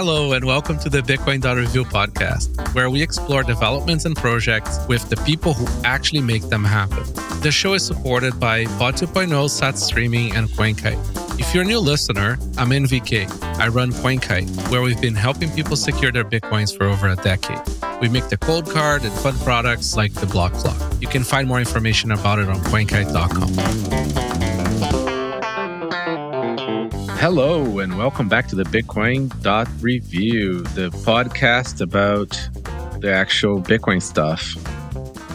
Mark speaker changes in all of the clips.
Speaker 1: Hello and welcome to the Bitcoin.review podcast, where we explore developments and projects with the people who actually make them happen. The show is supported by Pod 2.0, SAT Streaming, and CoinKite. If you're a new listener, I'm NVK. I run CoinKite, where we've been helping people secure their Bitcoins for over a decade. We make the Coldcard and fun products like the Block Clock. You can find more information about it on CoinKite.com. Hello, and welcome back to the Bitcoin.review, the podcast about the actual Bitcoin stuff.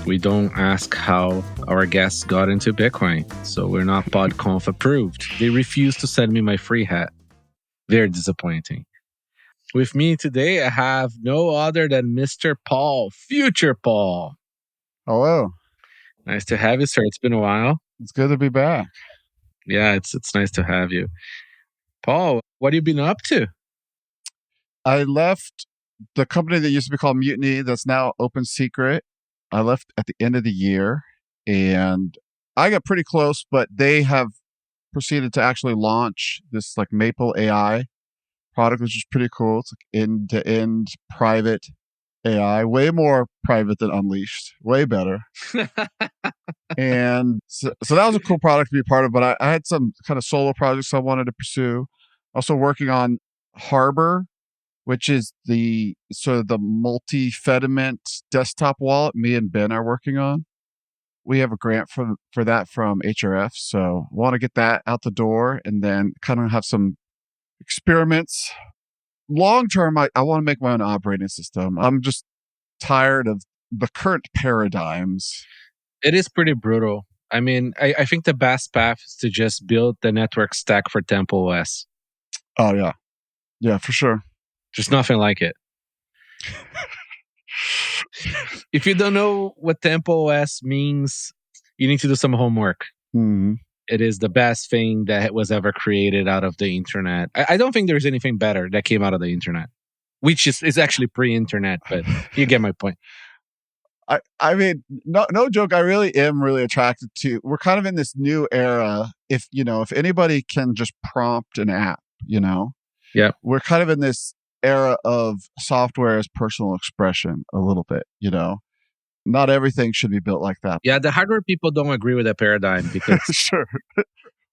Speaker 1: We don't ask how our guests got into Bitcoin, so we're not PodConf approved. They refused to send me my free hat. Very disappointing. With me today, I have no other than Mr. Paul, Future Paul.
Speaker 2: Hello.
Speaker 1: Nice to have you, sir. It's been a while.
Speaker 2: It's good to be back.
Speaker 1: Yeah, it's nice to have you. Paul, what have you been up to?
Speaker 2: I left the company that used to be called Mutiny, that's now Open Secret. I left at the end of the year, and I got pretty close, but they have proceeded to actually launch this like Maple AI product, which is pretty cool. It's like end-to-end private AI, way more private than Unleashed, way better. And so that was a cool product to be a part of, but I had some kind of solo projects I wanted to pursue. Also working on Harbor, which is the sort of the multi-fediment desktop wallet me and Ben are working on. We have a grant for that from HRF, so I want to get that out the door and then kind of have some experiments. Long term, I want to make my own operating system. I'm just tired of the current paradigms.
Speaker 1: It is pretty brutal. I mean, I think the best path is to just build the network stack for Temple OS.
Speaker 2: Oh, yeah. Yeah, for sure.
Speaker 1: There's nothing like it. If you don't know what Temple OS means, you need to do some homework.
Speaker 2: Mm-hmm.
Speaker 1: It is the best thing that was ever created out of the internet. I don't think there's anything better that came out of the internet, which is actually pre-internet, but you get my point.
Speaker 2: I mean, no joke. I really am really attracted to. We're kind of in this new era. If anybody can just prompt an app,
Speaker 1: yeah,
Speaker 2: we're kind of in this era of software as personal expression a little bit. Not everything should be built like that.
Speaker 1: Yeah, the hardware people don't agree with that paradigm because
Speaker 2: sure.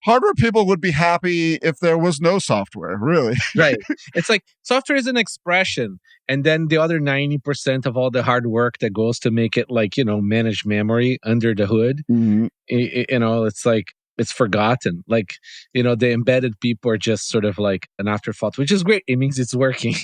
Speaker 2: Hardware people would be happy if there was no software, really.
Speaker 1: Right. It's like software is an expression. And then the other 90% of all the hard work that goes to make it manage memory under the hood,
Speaker 2: mm-hmm.
Speaker 1: It's like, it's forgotten. Like, the embedded people are just sort of like an afterthought, which is great. It means it's working.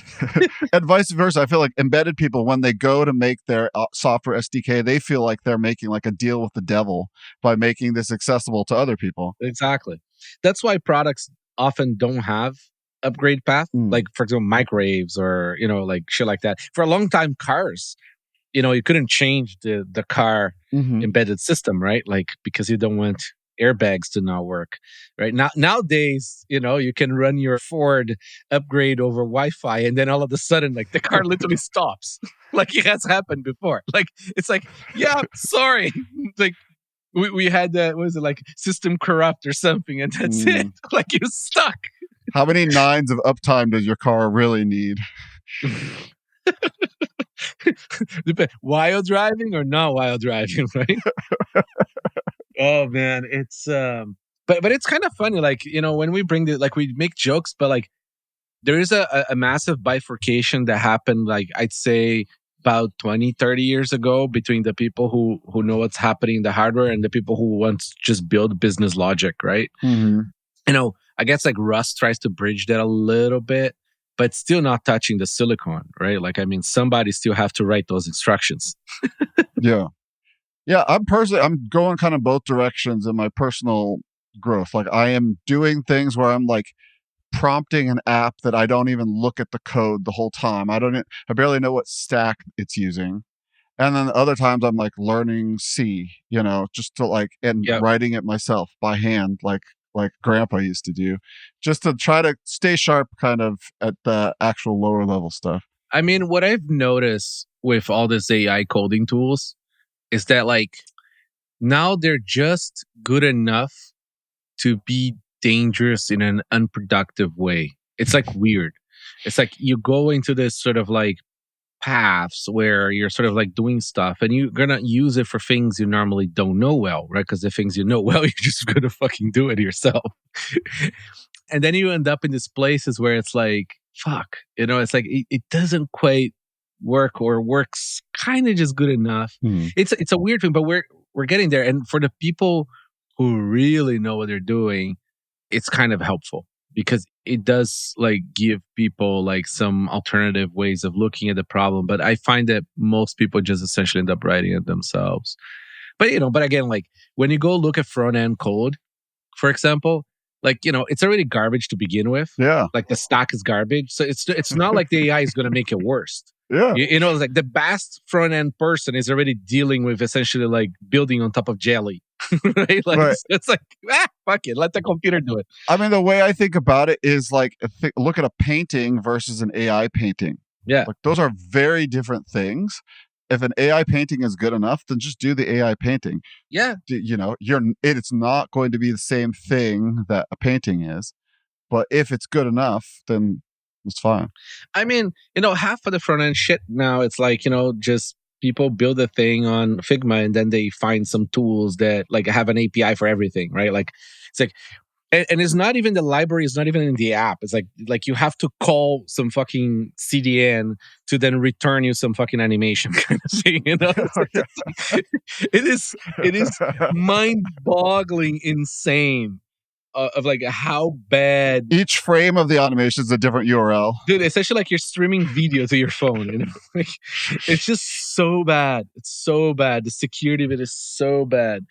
Speaker 2: And vice versa. I feel like embedded people, when they go to make their software SDK, they feel like they're making like a deal with the devil by making this accessible to other people.
Speaker 1: Exactly. That's why products often don't have upgrade path. Like, for example, microwaves or, like shit like that. For a long time, cars, you couldn't change the car embedded system, right? Like, because you don't want airbags to not work, right? Nowadays, you can run your Ford upgrade over Wi-Fi, and then all of a sudden, like the car literally stops. Like it has happened before. Like it's like, yeah, sorry, like we had what was it, like system corrupt or something, and that's it. Like you're stuck.
Speaker 2: How many nines of uptime does your car really need?
Speaker 1: While driving or not while driving, right? Oh man, it's but it's kind of funny, like when we bring we make jokes, but like there is a massive bifurcation that happened, like I'd say about 20-30 years ago, between the people who know what's happening in the hardware and the people who want to just build business logic, right? I guess like Rust tries to bridge that a little bit, but still not touching the silicon, right? Like, I mean, somebody still have to write those instructions.
Speaker 2: Yeah, I'm going kind of both directions in my personal growth. Like I am doing things where I'm like prompting an app that I don't even look at the code the whole time. I barely know what stack it's using. And then other times I'm like learning C, just to writing it myself by hand, like grandpa used to do, just to try to stay sharp kind of at the actual lower level stuff.
Speaker 1: I mean, what I've noticed with all this AI coding tools is that like now they're just good enough to be dangerous in an unproductive way. It's like weird. It's like you go into this sort of like paths where you're sort of like doing stuff and you're gonna use it for things you normally don't know well, right? Because the things you know well, you're just gonna fucking do it yourself. And then you end up in these places where it's like, fuck, it's like it doesn't quite work or works kind of just good enough. It's a weird thing, but we're getting there. And for the people who really know what they're doing, it's kind of helpful because it does like give people like some alternative ways of looking at the problem. But I find that most people just essentially end up writing it themselves. But but again, like when you go look at front end code, for example, like it's already garbage to begin with.
Speaker 2: Yeah.
Speaker 1: Like the stack is garbage, so it's not like the AI is going to make it worse.
Speaker 2: Yeah.
Speaker 1: It's like the best front end person is already dealing with essentially like building on top of jelly, right? Like
Speaker 2: Right.
Speaker 1: it's like fuck it, let the computer do it.
Speaker 2: I mean, the way I think about it is like look at a painting versus an AI painting.
Speaker 1: Yeah,
Speaker 2: like those are very different things. If an AI painting is good enough, then just do the AI painting.
Speaker 1: Yeah.
Speaker 2: It's not going to be the same thing that a painting is, but if it's good enough, then it's fine.
Speaker 1: I mean, half of the front end shit now, it's like, just people build a thing on Figma and then they find some tools that like have an API for everything, right? Like it's like, and it's not even the library, it's not even in the app. It's like you have to call some fucking CDN to then return you some fucking animation kind of thing. It is mind-boggling insane of like how bad
Speaker 2: each frame of the animation is a different URL.
Speaker 1: Dude, essentially like you're streaming video to your phone. Like, it's just so bad. It's so bad. The security of it is so bad.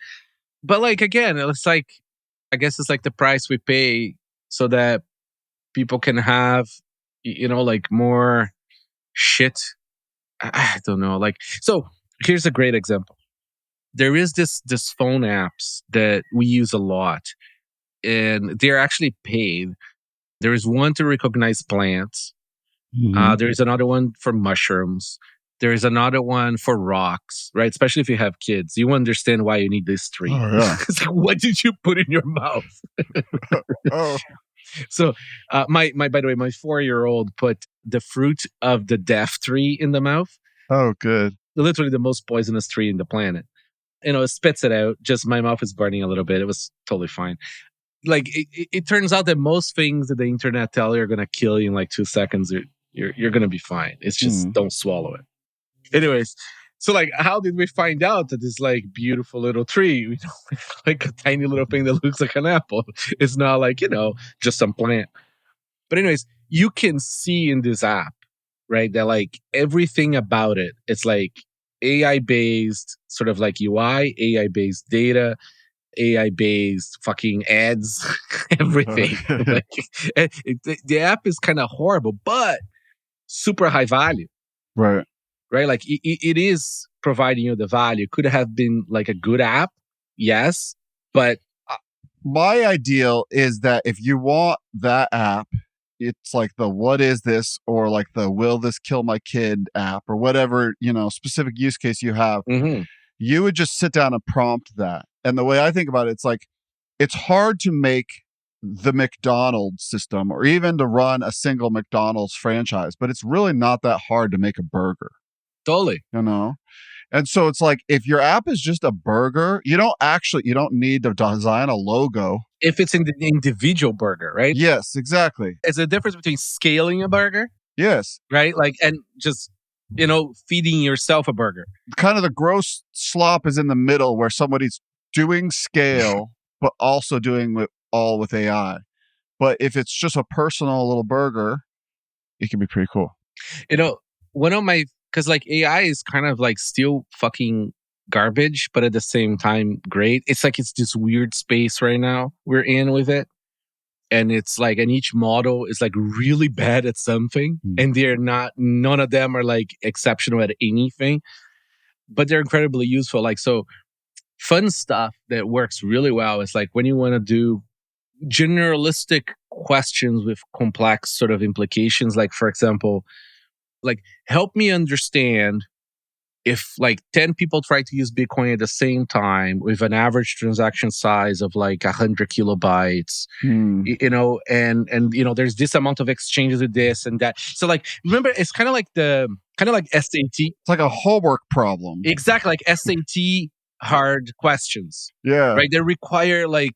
Speaker 1: But like again, it's like I guess it's like the price we pay so that people can have, like more shit. I don't know. Like, so here's a great example. There is this phone apps that we use a lot, and they're actually paid. There is one to recognize plants. There's another one for mushrooms. There's another one for rocks, right? Especially if you have kids, you understand why you need this tree.
Speaker 2: Oh, yeah.
Speaker 1: It's like, what did you put in your mouth?
Speaker 2: Oh.
Speaker 1: So, by the way, my 4-year-old put the fruit of the death tree in the mouth.
Speaker 2: Oh, good.
Speaker 1: Literally the most poisonous tree in the planet. It spits it out. Just my mouth is burning a little bit. It was totally fine. Like it turns out that most things that the internet tell you are going to kill you in like 2 seconds. You're going to be be fine. It's just don't swallow it. Anyways, so like, how did we find out that this like beautiful little tree, like a tiny little thing that looks like an apple, is not like just some plant? But anyways, you can see in this app, right, that like everything about it, it's like AI based, sort of like UI, AI based data, AI based fucking ads, everything. Like, the app is kind of horrible, but super high value.
Speaker 2: Right.
Speaker 1: Like it is providing you the value. Could have been like a good app, yes, but
Speaker 2: my ideal is that if you want that app, it's like the what is this, or like the will this kill my kid app, or whatever specific use case you have. You would just sit down and prompt that. And the way I think about it, it's like it's hard to make the McDonald's system or even to run a single McDonald's franchise, but it's really not that hard to make a burger.
Speaker 1: Totally.
Speaker 2: And so it's like if your app is just a burger, you don't need to design a logo.
Speaker 1: If it's in the individual burger, right?
Speaker 2: Yes, exactly.
Speaker 1: It's a difference between scaling a burger.
Speaker 2: Yes.
Speaker 1: Right? Like, and just, feeding yourself a burger.
Speaker 2: Kind of the gross slop is in the middle where somebody's doing scale, but also doing it all with AI. But if it's just a personal little burger, it can be pretty cool.
Speaker 1: Because like AI is kind of like still fucking garbage, but at the same time great. It's like it's this weird space right now we're in with it. And it's like, and each model is like really bad at something. And none of them are like exceptional at anything, but they're incredibly useful. Like, so fun stuff that works really well is like when you want to do generalistic questions with complex sort of implications. Like, for example, like help me understand if like 10 people try to use Bitcoin at the same time with an average transaction size of like 100 kilobytes, you know, and you know, there's this amount of exchanges with this and that. So like, remember, it's kind of like SAT.
Speaker 2: It's like a homework problem.
Speaker 1: Exactly, like SAT hard questions.
Speaker 2: Yeah.
Speaker 1: Right? They require like,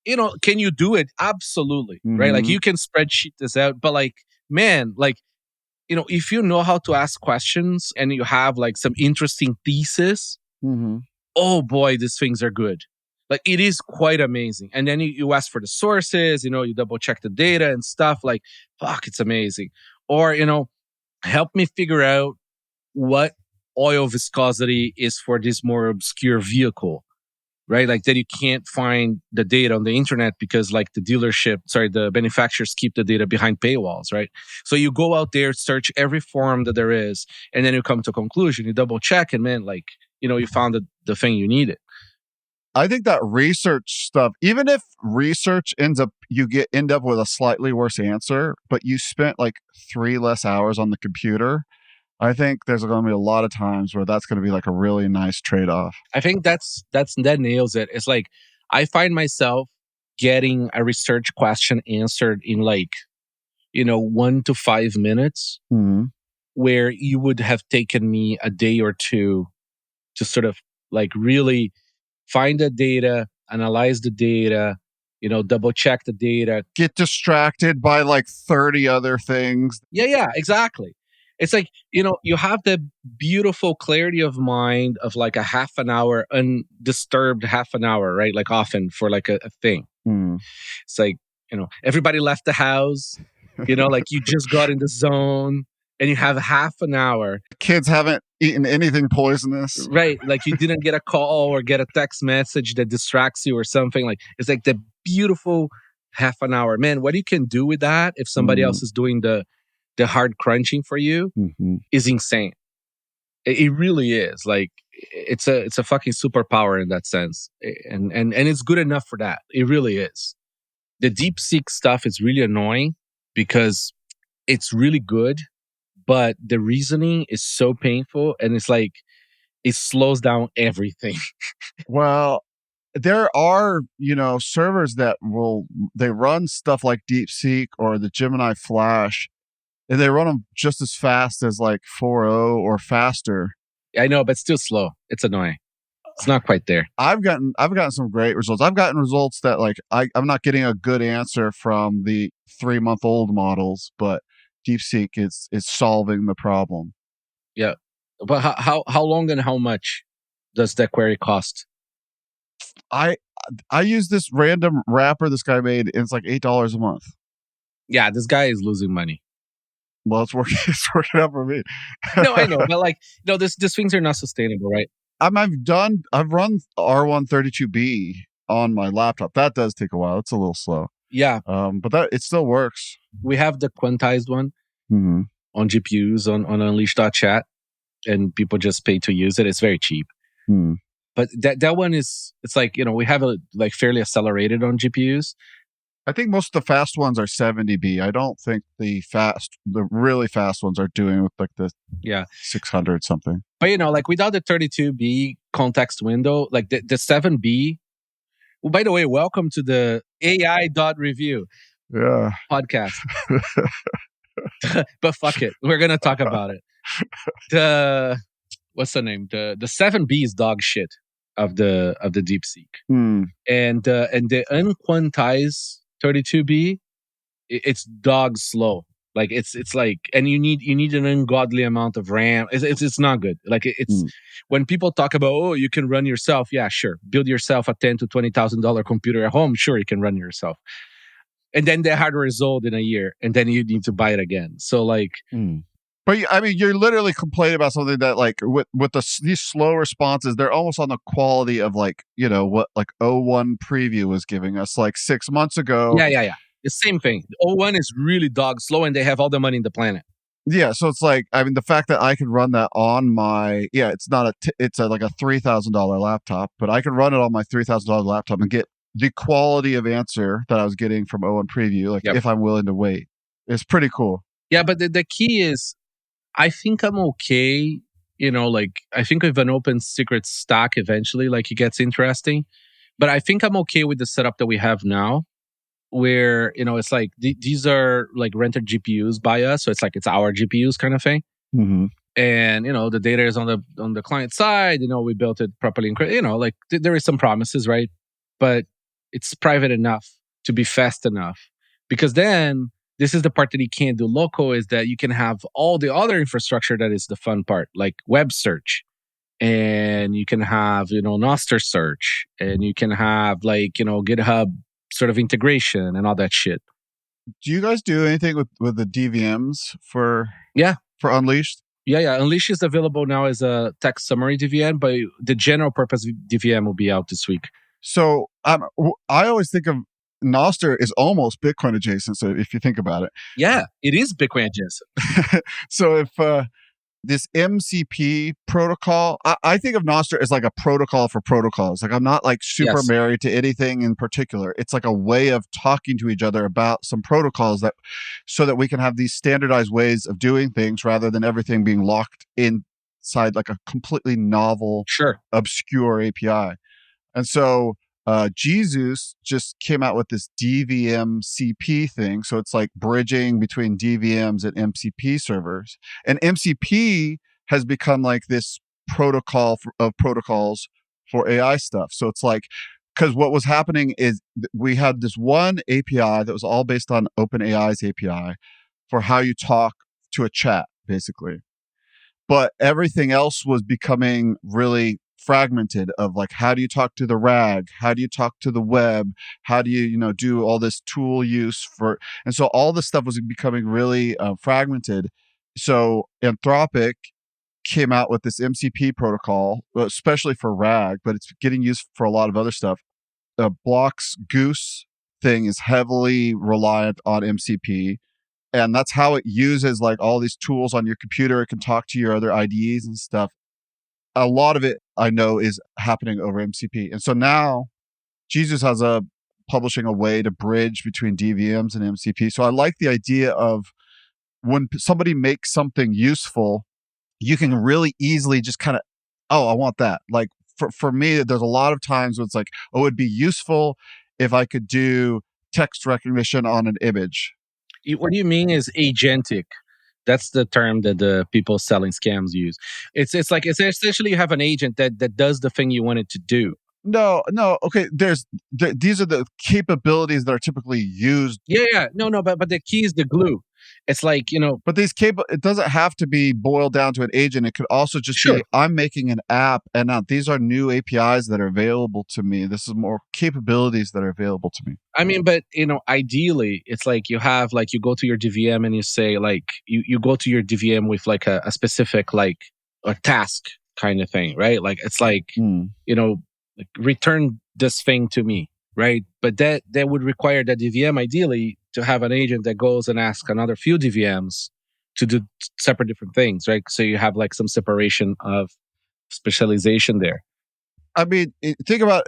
Speaker 1: you know, can you do it? Absolutely. Right? Like you can spreadsheet this out, but like, man, like, you know, if you know how to ask questions and you have like some interesting thesis, oh boy, these things are good. Like it is quite amazing. And then you ask for the sources, you know, you double check the data and stuff. Like, fuck, it's amazing. Or, you know, help me figure out what oil viscosity is for this more obscure vehicle, right? Like that you can't find the data on the internet because like the manufacturers keep the data behind paywalls, right? So you go out there, search every forum that there is, and then you come to a conclusion, you double check, and man, like, you know, you found the thing you needed.
Speaker 2: I think that research stuff, even if research end up with a slightly worse answer, but you spent like 3 less hours on the computer, I think there's going to be a lot of times where that's going to be like a really nice trade-off.
Speaker 1: I think that nails it. It's like I find myself getting a research question answered in like, you know, 1 to 5 minutes, where you would have taken me a day or two to sort of like really find the data, analyze the data, you know, double check the data.
Speaker 2: Get distracted by like 30 other things.
Speaker 1: Yeah, exactly. It's like, you know, you have the beautiful clarity of mind of like a half an hour, undisturbed half an hour, right? Like often for like a thing. It's like, you know, everybody left the house, you know, like you just got in the zone and you have half an hour.
Speaker 2: Kids haven't eaten anything poisonous.
Speaker 1: Right. Like you didn't get a call or get a text message that distracts you or something. Like it's like the beautiful half an hour. Man, what you can do with that if somebody else is doing the hard crunching for you is insane. It really is. Like it's a fucking superpower in that sense. And it's good enough for that. It really is. The DeepSeek stuff is really annoying because it's really good, but the reasoning is so painful and it's like it slows down everything.
Speaker 2: Well, there are, you know, servers that they run stuff like DeepSeek or the Gemini Flash, and they run them just as fast as like 4.0 or faster.
Speaker 1: I know, but still slow. It's annoying. It's not quite there.
Speaker 2: I've gotten some great results. I've gotten results that like I'm not getting a good answer from the 3-month-old models, but DeepSeek is solving the problem.
Speaker 1: Yeah. But how long and how much does that query cost?
Speaker 2: I use this random wrapper this guy made, and it's like $8 a month.
Speaker 1: Yeah, this guy is losing money.
Speaker 2: Well, it's working out for me.
Speaker 1: No, I know, but like, no, these things are not sustainable, right?
Speaker 2: I've run R132B on my laptop. That does take a while. It's a little slow.
Speaker 1: Yeah.
Speaker 2: But it still works.
Speaker 1: We have the quantized one on GPUs on Unleashed.Chat, and people just pay to use it. It's very cheap. But that one it's like, you know, we have it like fairly accelerated on GPUs.
Speaker 2: I think most of the fast ones are 70B. I don't think the really fast ones are doing with like the 600 something.
Speaker 1: But you know, like without the 32B context window, like the 7B. Well, by the way, welcome to the AI.review podcast. But fuck it, we're gonna talk about it. What's the name? The 7B is dog shit of the DeepSeek, and the unquantized 32B, it's dog slow. Like it's like, and you need an ungodly amount of RAM. It's not good. Like it's when people talk about, oh, you can run yourself. Yeah, sure. Build yourself a $10,000 to $20,000 computer at home. Sure, you can run yourself. And then the hardware is old in a year, and then you need to buy it again. So like.
Speaker 2: But I mean, you're literally complaining about something that, like, with these slow responses, they're almost on the quality of, like, you know, what like 01 preview was giving us like 6 months ago.
Speaker 1: Yeah. The same thing. 01 is really dog slow, and they have all the money in the planet.
Speaker 2: Yeah, so it's like, I mean, the fact that I could run that on my it's not it's like a $3,000 laptop, but I could run it on my $3,000 laptop and get the quality of answer that I was getting from 01 preview, like if I'm willing to wait. It's pretty cool.
Speaker 1: Yeah, but the key is, I think I'm okay, like I think with an open secret stack eventually, like it gets interesting. But I think I'm okay with the setup that we have now, where it's like these are like rented GPUs by us, so it's like it's our GPUs kind of thing.
Speaker 2: Mm-hmm.
Speaker 1: And the data is on the client side. We built it properly. Like there is some promises, right? But it's private enough to be fast enough, because then this is the part that you can't do local, is that you can have all the other infrastructure that is the fun part, like web search, and you can have Nostr search, and you can have like GitHub sort of integration and all that shit.
Speaker 2: Do you guys do anything with the DVMs for Unleashed?
Speaker 1: Yeah. Unleashed is available now as a text summary DVM, but the general purpose DVM will be out this week.
Speaker 2: So I always think of Nostr is almost Bitcoin adjacent. So if you think about it,
Speaker 1: yeah, it is Bitcoin adjacent.
Speaker 2: So if this MCP protocol, I think of Nostr as like a protocol for protocols. Like I'm not like super married to anything in particular. It's like a way of talking to each other about some protocols so that we can have these standardized ways of doing things rather than everything being locked inside like a completely novel, obscure API. And so Jesus just came out with this DVM-CP thing. So it's like bridging between DVMs and MCP servers. And MCP has become like this protocol of protocols for AI stuff. So it's like, because what was happening is we had this one API that was all based on OpenAI's API for how you talk to a chat, basically. But everything else was becoming really fragmented of like, how do you talk to the RAG? How do you talk to the web? How do you, do all this tool use and so all this stuff was becoming really fragmented. So Anthropic came out with this MCP protocol, especially for RAG, but it's getting used for a lot of other stuff. The Block's Goose thing is heavily reliant on MCP. And that's how it uses like all these tools on your computer. It can talk to your other IDEs and stuff. A lot of it I know is happening over MCP. And so now Jesus has publishing a way to bridge between DVMs and MCP. So I like the idea of when somebody makes something useful, you can really easily just kind of, I want that. Like for me, there's a lot of times where it's like, it'd be useful if I could do text recognition on an image.
Speaker 1: What do you mean is agentic? That's the term that the people selling scams use. It's like it's essentially you have an agent that does the thing you want it to do.
Speaker 2: No. Okay. These are the capabilities that are typically used.
Speaker 1: Yeah. No. But the key is the glue. It's like,
Speaker 2: But it doesn't have to be boiled down to an agent. It could also just be, I'm making an app and now these are new APIs that are available to me. This is more capabilities that are available to me.
Speaker 1: I mean, but, ideally, it's like you have, like, you go to your DVM and you say, like, you go to your DVM with, like, a specific, like, a task kind of thing, right? Like, it's like, like, return this thing to me, right? But that would require that DVM, ideally, to have an agent that goes and asks another few DVMs to do separate different things, right? So you have, like, some separation of specialization there.
Speaker 2: I mean, think about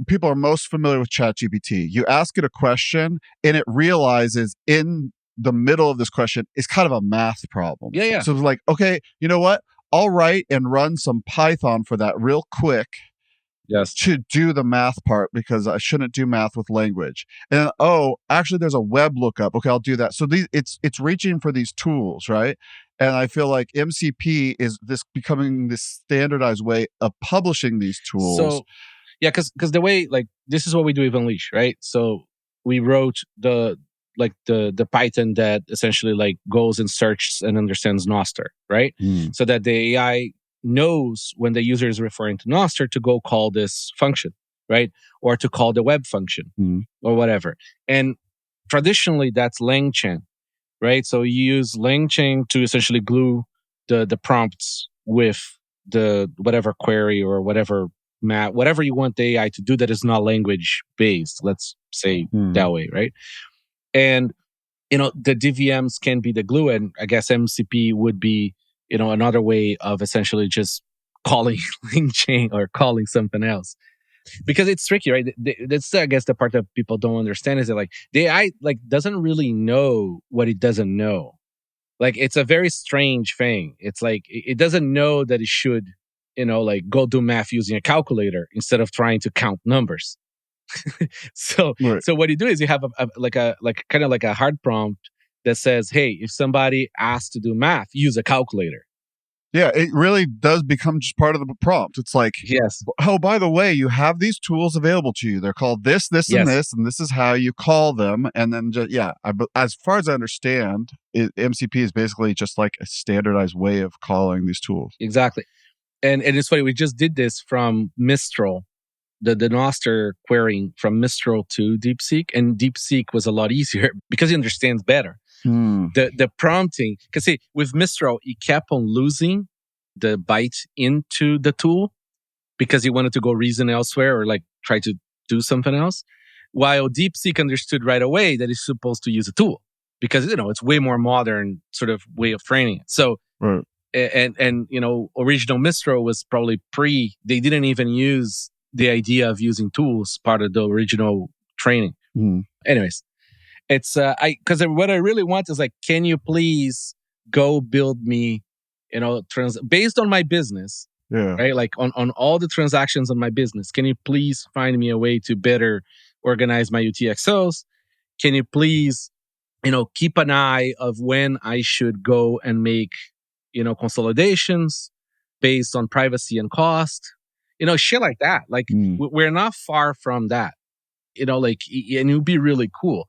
Speaker 2: people are most familiar with ChatGPT. You ask it a question and it realizes in the middle of this question is kind of a math problem.
Speaker 1: Yeah.
Speaker 2: So it's like, okay, you know what? I'll write and run some Python for that real quick.
Speaker 1: Yes.
Speaker 2: To do the math part because I shouldn't do math with language. And actually there's a web lookup. Okay, I'll do that. So it's reaching for these tools, right? And I feel like MCP is becoming this standardized way of publishing these tools.
Speaker 1: So, yeah, because the way, like, this is what we do with Unleash, right? So we wrote the Python that essentially like goes and searches and understands Nostr, right? So that the AI knows when the user is referring to Nostr to go call this function, right? Or to call the web function or whatever. And traditionally, that's LangChain, right? So you use LangChain to essentially glue the prompts with the whatever query or whatever whatever you want the AI to do that is not language based, let's say that way, right? And the DVMs can be the glue, and I guess MCP would be another way of essentially just calling LangChain or calling something else, because it's tricky, right? That's, I guess, the part that people don't understand is that, like, the AI, like, doesn't really know what it doesn't know. Like, it's a very strange thing. It's like, it doesn't know that it should, like go do math using a calculator instead of trying to count numbers. So what you do is you have a kind of like a hard prompt that says, hey, if somebody asks to do math, use a calculator.
Speaker 2: Yeah, it really does become just part of the prompt. It's like,
Speaker 1: yes,
Speaker 2: oh, by the way, you have these tools available to you. They're called this,
Speaker 1: yes,
Speaker 2: and this is how you call them. And then, as far as I understand, MCP is basically just like a standardized way of calling these tools.
Speaker 1: Exactly. And it's funny, we just did this from Mistral, the Nostr querying from Mistral to DeepSeek, and DeepSeek was a lot easier because it understands better. The prompting, because see, with Mistral, he kept on losing the byte into the tool because he wanted to go reason elsewhere or like try to do something else. While DeepSeek understood right away that it's supposed to use a tool because, it's way more modern sort of way of training it. So,
Speaker 2: right.
Speaker 1: And original Mistral was probably they didn't even use the idea of using tools part of the original training. Anyways, it's because what I really want is like, can you please go build me, based on my business, right? Like on all the transactions on my business, can you please find me a way to better organize my UTXOs? Can you please, keep an eye of when I should go and make, consolidations based on privacy and cost, shit like that. Like we're not far from that, and it would be really cool.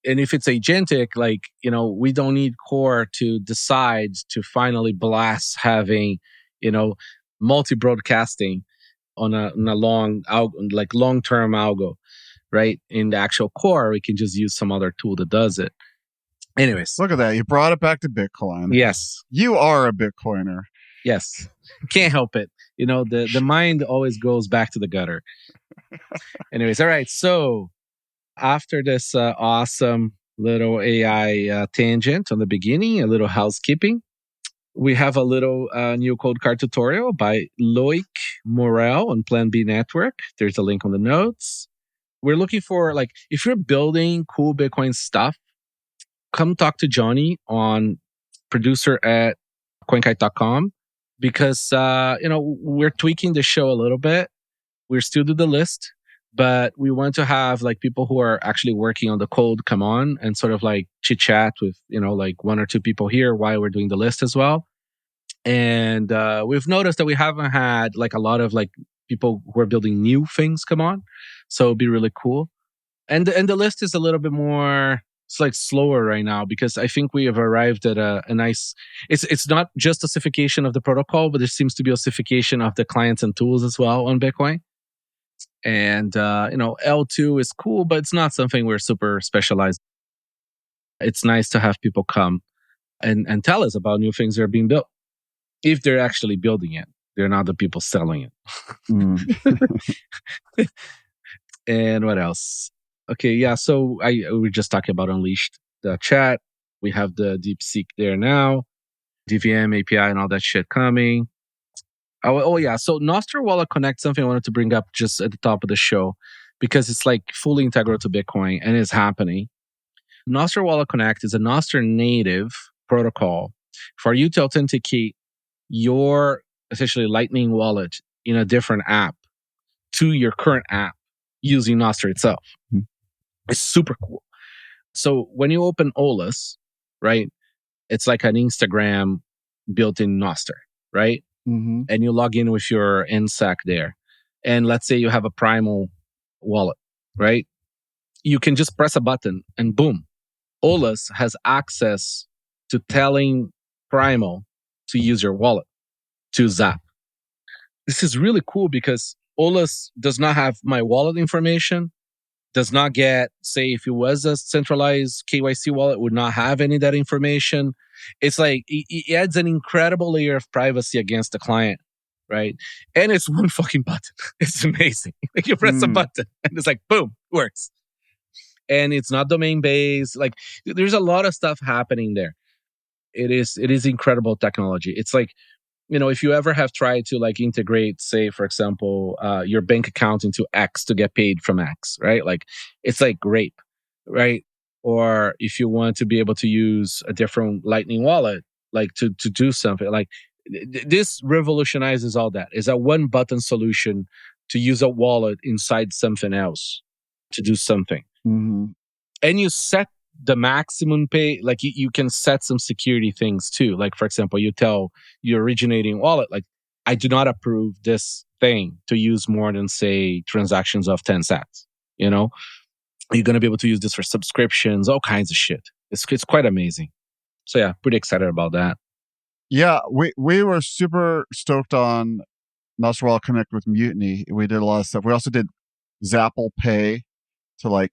Speaker 1: And if it's agentic, like, we don't need core to decide to finally blast having, multi-broadcasting on a long-term algo, right? In the actual core, we can just use some other tool that does it. Anyways.
Speaker 2: Look at that. You brought it back to Bitcoin.
Speaker 1: Yes.
Speaker 2: You are a Bitcoiner.
Speaker 1: Yes. Can't help it. The mind always goes back to the gutter. Anyways, all right. So after this awesome little AI tangent on the beginning, a little housekeeping, we have a little new Coldcard tutorial by Loïc Morel on Plan B Network. There's a link on the notes. We're looking for, like, if you're building cool Bitcoin stuff, come talk to Johnny on producer at CoinKite.com because, we're tweaking the show a little bit. We're still do the list, but we want to have like people who are actually working on the code come on and sort of like chit chat with, like one or two people here while we're doing the list as well. And we've noticed that we haven't had like a lot of like people who are building new things come on. So it'd be really cool. And the list is a little bit more, it's like slower right now because I think we have arrived at a nice, it's not just ossification of the protocol, but there seems to be ossification of the clients and tools as well on Bitcoin. And, L2 is cool, but it's not something we're super specialized. It's nice to have people come and tell us about new things that are being built. If they're actually building it, they're not the people selling it. And what else? Okay, yeah, so we're just talking about Unleashed.Chat. We have the DeepSeek there now, DVM, API, and all that shit coming. Oh yeah. So Nostr Wallet Connect, something I wanted to bring up just at the top of the show, because it's like fully integral to Bitcoin and is happening. Nostr Wallet Connect is a Nostr native protocol for you to authenticate your essentially Lightning wallet in a different app to your current app using Nostr itself. It's super cool. So when you open Olas, right, it's like an Instagram built in Nostr, right? And you log in with your NSAC there. And let's say you have a Primal wallet, right? You can just press a button and boom, Olas has access to telling Primal to use your wallet to Zap. This is really cool because Olas does not have my wallet information, does not get, say, if it was a centralized KYC wallet, would not have any of that information. It's like, it adds an incredible layer of privacy against the client, right? And it's one fucking button. It's amazing. Like you press a button and it's like, boom, works. And it's not domain based. Like there's a lot of stuff happening there. It is incredible technology. It's like, if you ever have tried to like integrate, say, for example, your bank account into X to get paid from X, right? Like it's like grape, right? or if you want to be able to use a different Lightning wallet, like to do something, like this revolutionizes all that. It's a one button solution to use a wallet inside something else to do something.
Speaker 2: Mm-hmm.
Speaker 1: And you set the maximum pay, like you can set some security things too. Like, for example, you tell your originating wallet, like, I do not approve this thing to use more than, say, transactions of 10 sats. You know, you're going to be able to use this for subscriptions, all kinds of shit. It's quite amazing. So yeah, pretty excited about that.
Speaker 2: Yeah, we were super stoked on Nostr Wallet Connect with Mutiny. We did a lot of stuff. We also did Zapple Pay to, like,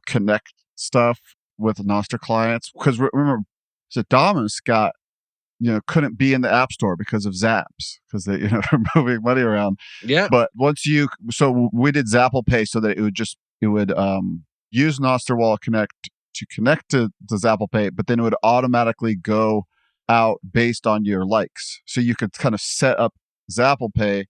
Speaker 2: connect stuff with Nostr clients. Because remember, so Damus got, couldn't be in the App Store because of Zaps, because they, are moving money around.
Speaker 1: Yeah.
Speaker 2: But so we did Zapple Pay so that it would use Nostr Wallet Connect to connect to Zapple Pay, but then it would automatically go out based on your likes. So you could kind of set up Zapple Pay.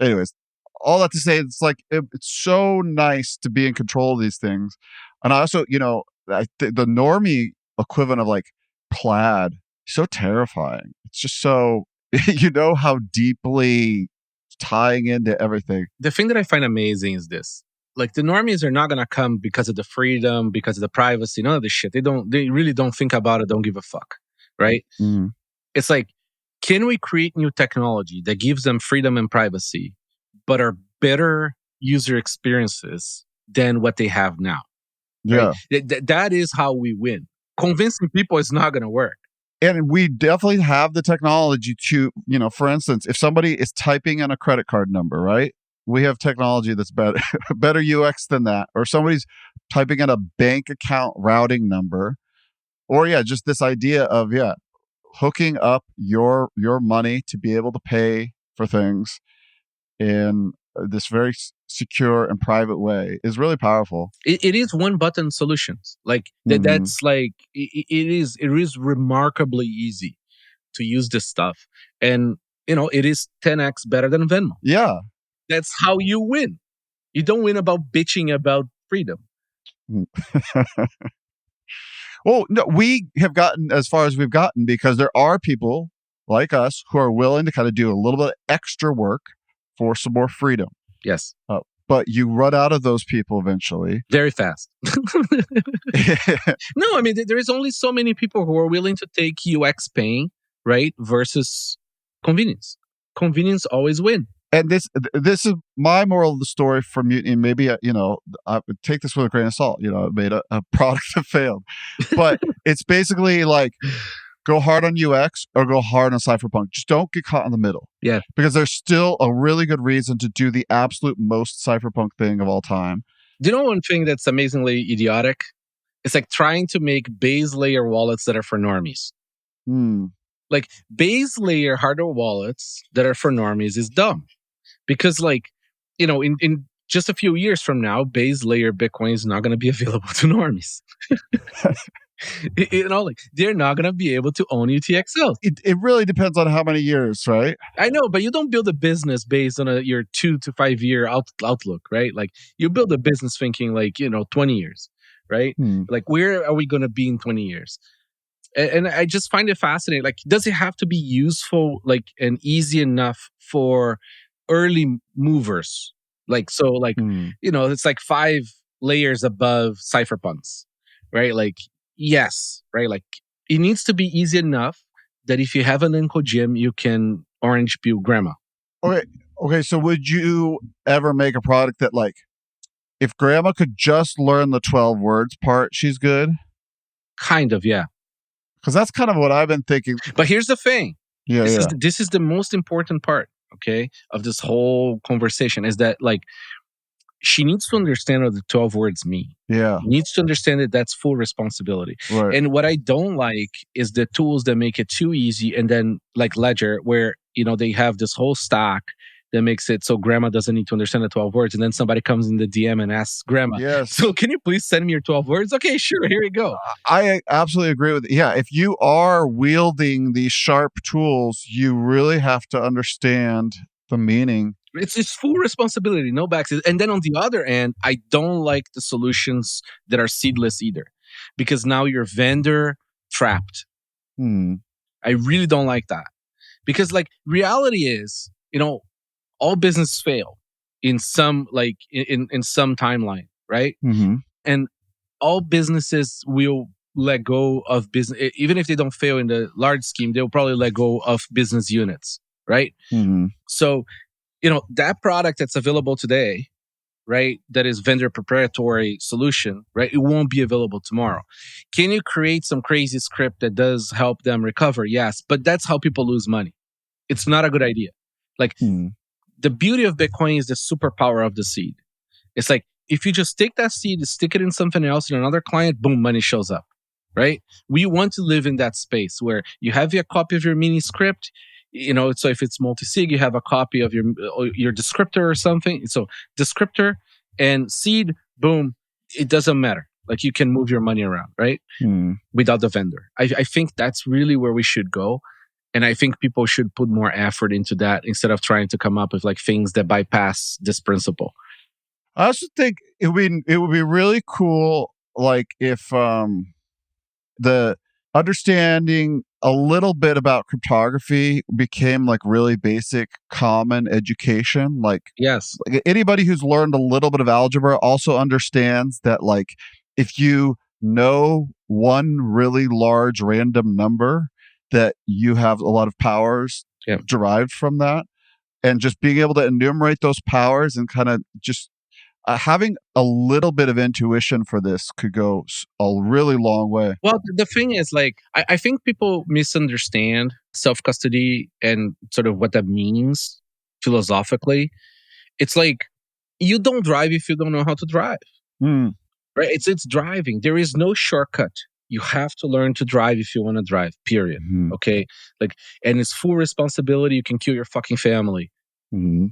Speaker 2: Anyways, all that to say, it's like, it's so nice to be in control of these things. And I also, the normie equivalent of like Plaid, so terrifying. It's just so, how deeply tying into everything.
Speaker 1: The thing that I find amazing is this. Like, the normies are not going to come because of the freedom, because of the privacy, none of this shit. They really don't think about it, don't give a fuck, right?
Speaker 2: Mm-hmm.
Speaker 1: It's like, can we create new technology that gives them freedom and privacy, but are better user experiences than what they have now?
Speaker 2: Yeah.
Speaker 1: Right? That is how we win. Convincing people is not going to work.
Speaker 2: And we definitely have the technology to, for instance, if somebody is typing in a credit card number, right? We have technology that's better UX than that. Or somebody's typing in a bank account routing number. Or just this idea of, hooking up your money to be able to pay for things in this very secure and private way is really powerful.
Speaker 1: It is one button solutions. Like that's like it is remarkably easy to use this stuff, and it is 10x better than Venmo.
Speaker 2: Yeah,
Speaker 1: that's how you win. You don't win about bitching about freedom.
Speaker 2: Well, no, we have gotten as far as we've gotten because there are people like us who are willing to kind of do a little bit of extra work for some more freedom.
Speaker 1: Yes.
Speaker 2: But you run out of those people eventually.
Speaker 1: Very fast. No, I mean, there is only so many people who are willing to take UX pain, right? Versus convenience. Convenience always win.
Speaker 2: And this is my moral of the story from Mutiny. Maybe, I would take this with a grain of salt. I made a product that failed. But it's basically like, go hard on UX or go hard on Cypherpunk. Just don't get caught in the middle.
Speaker 1: Yeah.
Speaker 2: Because there's still a really good reason to do the absolute most Cypherpunk thing of all time.
Speaker 1: Do you know one thing that's amazingly idiotic? It's like trying to make base layer wallets that are for normies. Like, base layer hardware wallets that are for normies is dumb. Because, like, in just a few years from now, base layer Bitcoin is not going to be available to normies. Like, they're not going to be able to own UTXL.
Speaker 2: It really depends on how many years, right?
Speaker 1: I know, but you don't build a business based on your 2 to 5 year outlook, right? Like, you build a business thinking like, 20 years, right? Like, where are we going to be in 20 years? And I just find it fascinating. Like, does it have to be useful, like, and easy enough for early movers? Like, so, like, it's like 5 layers above cypherpunks, right? Like, yes, right? Like, it needs to be easy enough that if you have an Uncle Jim, you can orange peel grandma.
Speaker 2: Okay. So would you ever make a product that, like, if grandma could just learn the 12 words part, she's good?
Speaker 1: Kind of, yeah.
Speaker 2: Because that's kind of what I've been thinking.
Speaker 1: But here's the thing.
Speaker 2: This
Speaker 1: is the most important part, okay, of this whole conversation, is that, like, she needs to understand what the 12 words mean.
Speaker 2: Yeah.
Speaker 1: Needs to understand that that's full responsibility.
Speaker 2: Right.
Speaker 1: And what I don't like is the tools that make it too easy, and then, like Ledger, where, they have this whole stack that makes it so grandma doesn't need to understand the 12 words. And then somebody comes in the DM and asks grandma,
Speaker 2: yes,
Speaker 1: so can you please send me your 12 words? Okay, sure. Here we go.
Speaker 2: I absolutely agree with it. Yeah. If you are wielding these sharp tools, you really have to understand the meaning.
Speaker 1: It's full responsibility, no backseat. And then on the other end, I don't like the solutions that are seedless either, because now you're vendor trapped. I really don't like that, because like reality is, all business fail in some in some timeline, right? And all businesses will let go of business, even if they don't fail in the large scheme, they'll probably let go of business units, right? So that product that's available today, right, that is vendor proprietary solution, right, it won't be available tomorrow. Can you create some crazy script that does help them recover? Yes, but that's how people lose money. It's not a good idea. Like, the beauty of Bitcoin is the superpower of the seed. It's like, if you just take that seed, stick it in something else, in another client, boom, money shows up, right? We want to live in that space where you have a copy of your mini script, so if it's multi-sig, you have a copy of your descriptor or something. So descriptor and seed, boom, it doesn't matter. Like, you can move your money around, right? Without the vendor. I think that's really where we should go. And I think people should put more effort into that instead of trying to come up with like things that bypass this principle.
Speaker 2: I also think it would be really cool, like if the understanding a little bit about cryptography became like really basic common education. Like,
Speaker 1: yes,
Speaker 2: anybody who's learned a little bit of algebra also understands that, like, if you know one really large random number, that you have a lot of powers derived from that, and just being able to enumerate those powers and kind of just having a little bit of intuition for this could go a really long way.
Speaker 1: Well, the thing is, like, I think people misunderstand self-custody and sort of what that means philosophically. It's like, you don't drive if you don't know how to drive. Right? It's driving. There is no shortcut. You have to learn to drive if you want to drive, period. Okay? Like, and it's full responsibility. You can kill your fucking family.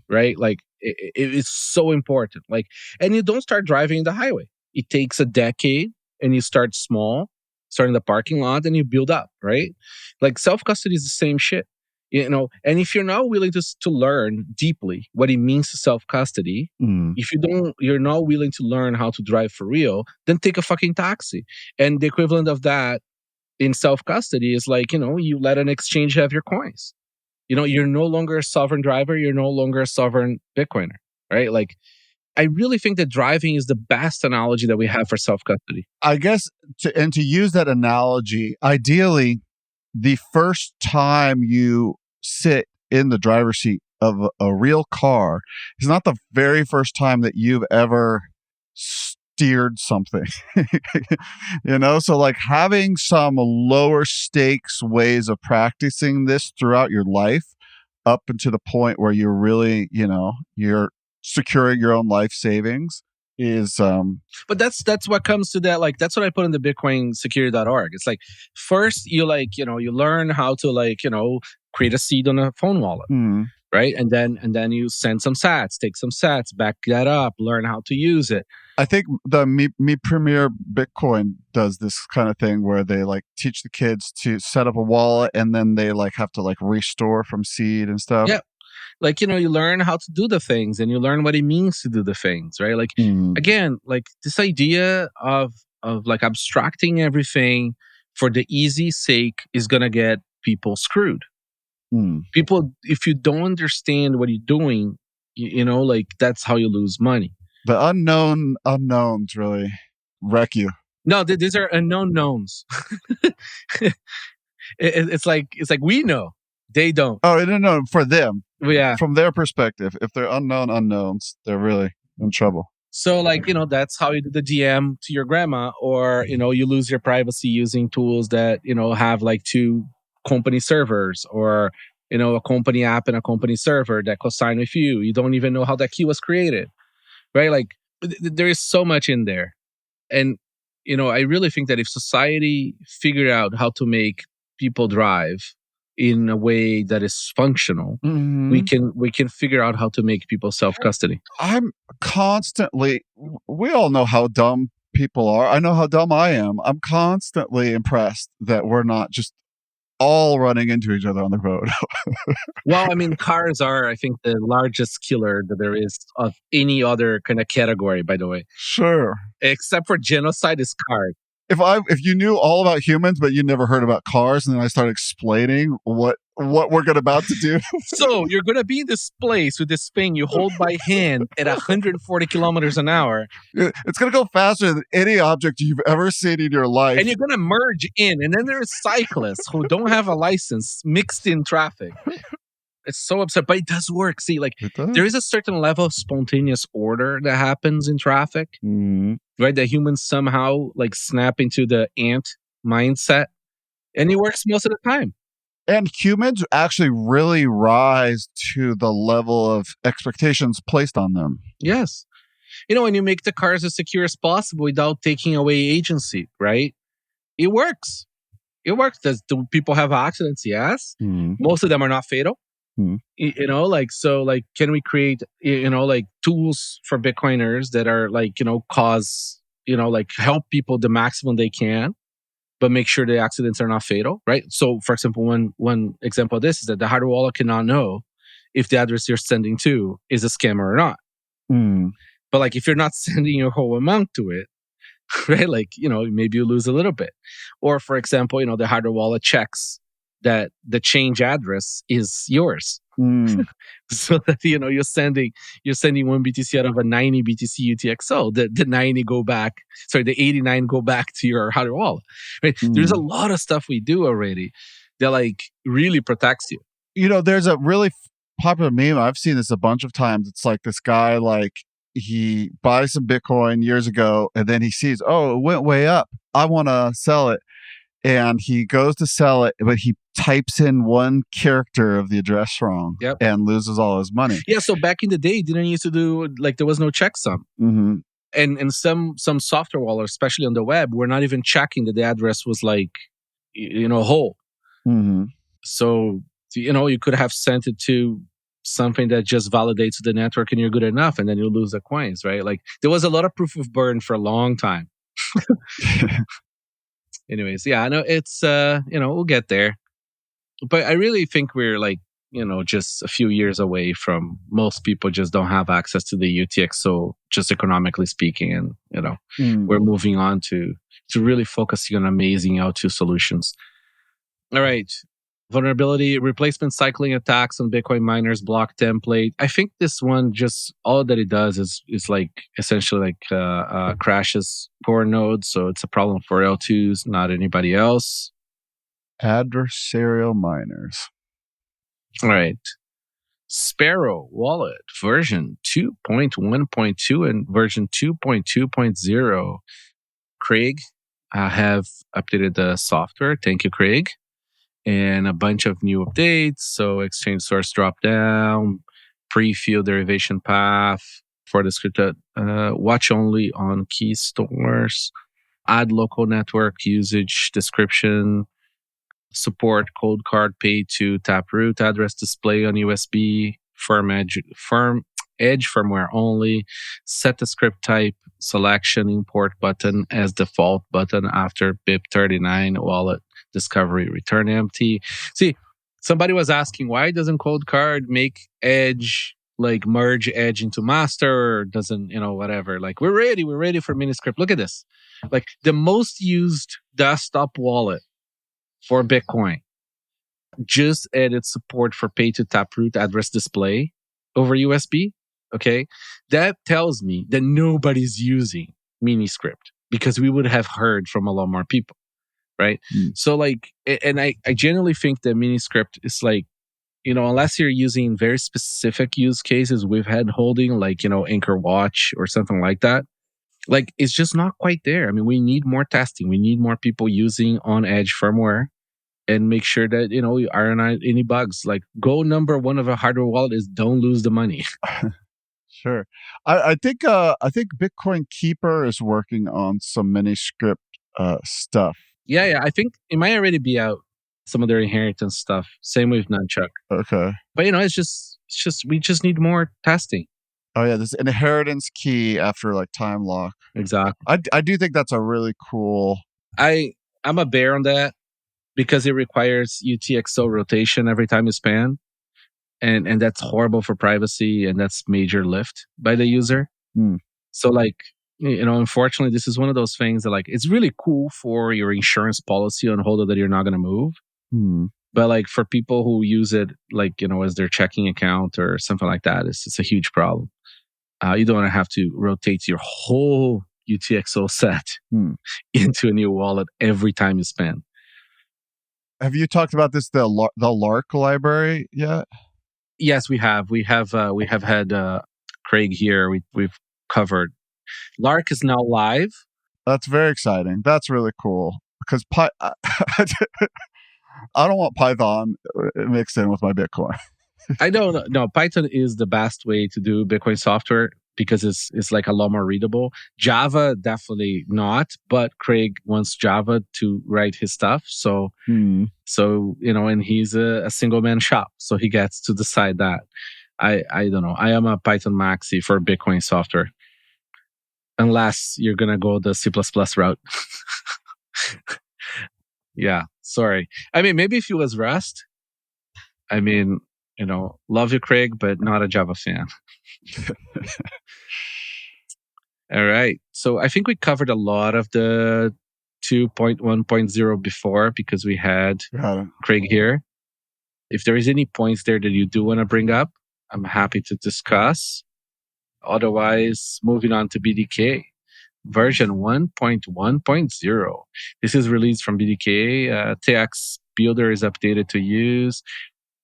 Speaker 1: Right? Like, it is so important. Like, and you don't start driving the highway. It takes a decade, and you start small, start in the parking lot, and you build up, right? Like, self-custody is the same shit. And if you're not willing to learn deeply what it means to self-custody, if you're not willing to learn how to drive for real, then take a fucking taxi. And the equivalent of that in self-custody is like, you let an exchange have your coins. You're no longer a sovereign driver. You're no longer a sovereign Bitcoiner, right? Like, I really think that driving is the best analogy that we have for self-custody.
Speaker 2: I guess, to use that analogy, ideally, the first time you sit in the driver's seat of a real car is not the very first time that you've ever steered something. So like having some lower stakes ways of practicing this throughout your life up until the point where you're really, you're securing your own life savings is
Speaker 1: but that's what comes to that. Like, that's what I put in the bitcoinsecurity.org. It's like, first you you learn how to create a seed on a phone wallet. Right? And then you send some sats, take some sats, back that up, learn how to use it.
Speaker 2: I think the Me Premier Bitcoin does this kind of thing where they like teach the kids to set up a wallet, and then they like have to like restore from seed and stuff.
Speaker 1: Yeah. Like, you learn how to do the things, and you learn what it means to do the things, right? Like, again, like this idea of like abstracting everything for the easy sake is going to get people screwed. People, if you don't understand what you're doing, like, that's how you lose money.
Speaker 2: The unknown unknowns really wreck you.
Speaker 1: No, these are unknown knowns. It's like we know, they don't.
Speaker 2: Oh, I don't know, for them.
Speaker 1: Yeah.
Speaker 2: From their perspective, if they're unknown unknowns, they're really in trouble.
Speaker 1: So, like, that's how you do the DM to your grandma, or, you lose your privacy using tools that, have like 2 company servers, or, a company app and a company server that co-sign with you. You don't even know how that key was created, right? Like, there is so much in there. And, I really think that if society figured out how to make people drive in a way that is functional, we can figure out how to make people self-custody.
Speaker 2: I'm constantly, we all know how dumb people are. I know how dumb I am. I'm constantly impressed that we're not just all running into each other on the road.
Speaker 1: Well, I mean, cars are, I think, the largest killer that there is of any other kind of category, by the way.
Speaker 2: Sure.
Speaker 1: Except for genocide is cars.
Speaker 2: If you knew all about humans, but you never heard about cars, and then I started explaining what we're about to do.
Speaker 1: So you're going to be in this place with this thing you hold by hand at 140 kilometers an hour.
Speaker 2: It's going to go faster than any object you've ever seen in your life.
Speaker 1: And you're going to merge in. And then there's cyclists who don't have a license mixed in traffic. It's so absurd, but it does work. See, like there is a certain level of spontaneous order that happens in traffic, right? That humans somehow like snap into the ant mindset, and it works most of the time.
Speaker 2: And humans actually really rise to the level of expectations placed on them.
Speaker 1: Yes. When you make the cars as secure as possible without taking away agency, right? It works. It works. Do people have accidents? Yes. Most of them are not fatal. Can we create, tools for Bitcoiners that are help people the maximum they can, but make sure the accidents are not fatal, right? So, for example, one example of this is that the hardware wallet cannot know if the address you're sending to is a scammer or not. But like, if you're not sending your whole amount to it, right? Like, maybe you lose a little bit. Or, for example, the hardware wallet checks that the change address is yours. So that you're sending 1 BTC out of a 90 BTC UTXO, the 90 go back, the 89 go back to your hardware wallet. Right? There's a lot of stuff we do already that like really protects you.
Speaker 2: There's a really popular meme. I've seen this a bunch of times. It's like this guy, like he buys some Bitcoin years ago and then he sees, oh, it went way up. I want to sell it. And he goes to sell it, but he types in one character of the address wrong and loses all his money.
Speaker 1: Yeah, so back in the day, didn't used to do, there was no checksum. And some software wallets, especially on the web, were not even checking that the address was whole. So, you could have sent it to something that just validates the network and you're good enough, and then you lose the coins, right? Like, there was a lot of proof of burn for a long time. Anyways, yeah, I know it's, we'll get there. But I really think we're just a few years away from most people just don't have access to the UTXO, just economically speaking. And, we're moving on to really focusing on amazing L2 solutions. All right. Vulnerability, replacement cycling attacks on Bitcoin miners block template. I think this one just all that it does is essentially crashes core nodes. So it's a problem for L2s, not anybody else.
Speaker 2: Adversarial miners.
Speaker 1: All right. Sparrow Wallet version 2.1.2 and version 2.2.0. Craig, I have updated the software. Thank you, Craig. And a bunch of new updates. So exchange source drop down, pre-field derivation path for the script, watch only on key stores, add local network usage description, support Coldcard Pay to Taproot address display on USB, firm edge firmware only, set the script type selection import button as default button after BIP39 wallet discovery return empty. See, somebody was asking, why doesn't Coldcard make edge merge edge into master, or doesn't whatever? We're ready for miniscript. Look at this, the most used desktop wallet for Bitcoin just added support for pay to Taproot address display over USB. Okay, that tells me that nobody's using miniscript, because we would have heard from a lot more people. Right. So and I genuinely think that miniscript is unless you're using very specific use cases with head holding, Anchor Watch or something like that, it's just not quite there. I mean, we need more testing. We need more people using on edge firmware and make sure that, we iron out any bugs. Goal number one of a hardware wallet is don't lose the money.
Speaker 2: Sure. I think Bitcoin Keeper is working on some miniscript stuff.
Speaker 1: Yeah. I think it might already be out, some of their inheritance stuff. Same with Nunchuck.
Speaker 2: Okay.
Speaker 1: But it's just we just need more testing.
Speaker 2: Oh yeah, this inheritance key after time lock.
Speaker 1: Exactly.
Speaker 2: I do think that's a really cool.
Speaker 1: I'm a bear on that, because it requires UTXO rotation every time you span. And that's horrible for privacy, and that's major lift by the user. So like, unfortunately, this is one of those things that like, it's really cool for your insurance policy on holder that you're not going to move. But like for people who use it like, as their checking account or something like that, it's a huge problem. You don't want to have to rotate your whole UTXO set into a new wallet every time you spend.
Speaker 2: Have you talked about this, the Lark library yet?
Speaker 1: Yes, we have. We have had Craig here. We've covered. Lark is now live.
Speaker 2: That's very exciting. That's really cool because I don't want Python mixed in with my Bitcoin.
Speaker 1: I don't know. Python is the best way to do Bitcoin software because it's like a lot more readable. Java, definitely not, but Craig wants Java to write his stuff. So, and he's a single man shop. So he gets to decide that. I don't know. I am a Python maxi for Bitcoin software. Unless you're going to go the C++ route. Yeah, sorry. I mean, maybe if you was Rust, I mean, love you, Craig, but not a Java fan. All right. So I think we covered a lot of the 2.1.0 before because we had Craig here. If there is any points there that you do want to bring up, I'm happy to discuss. Otherwise, moving on to BDK. Version 1.1.0. This is released from BDK. TX Builder is updated to use.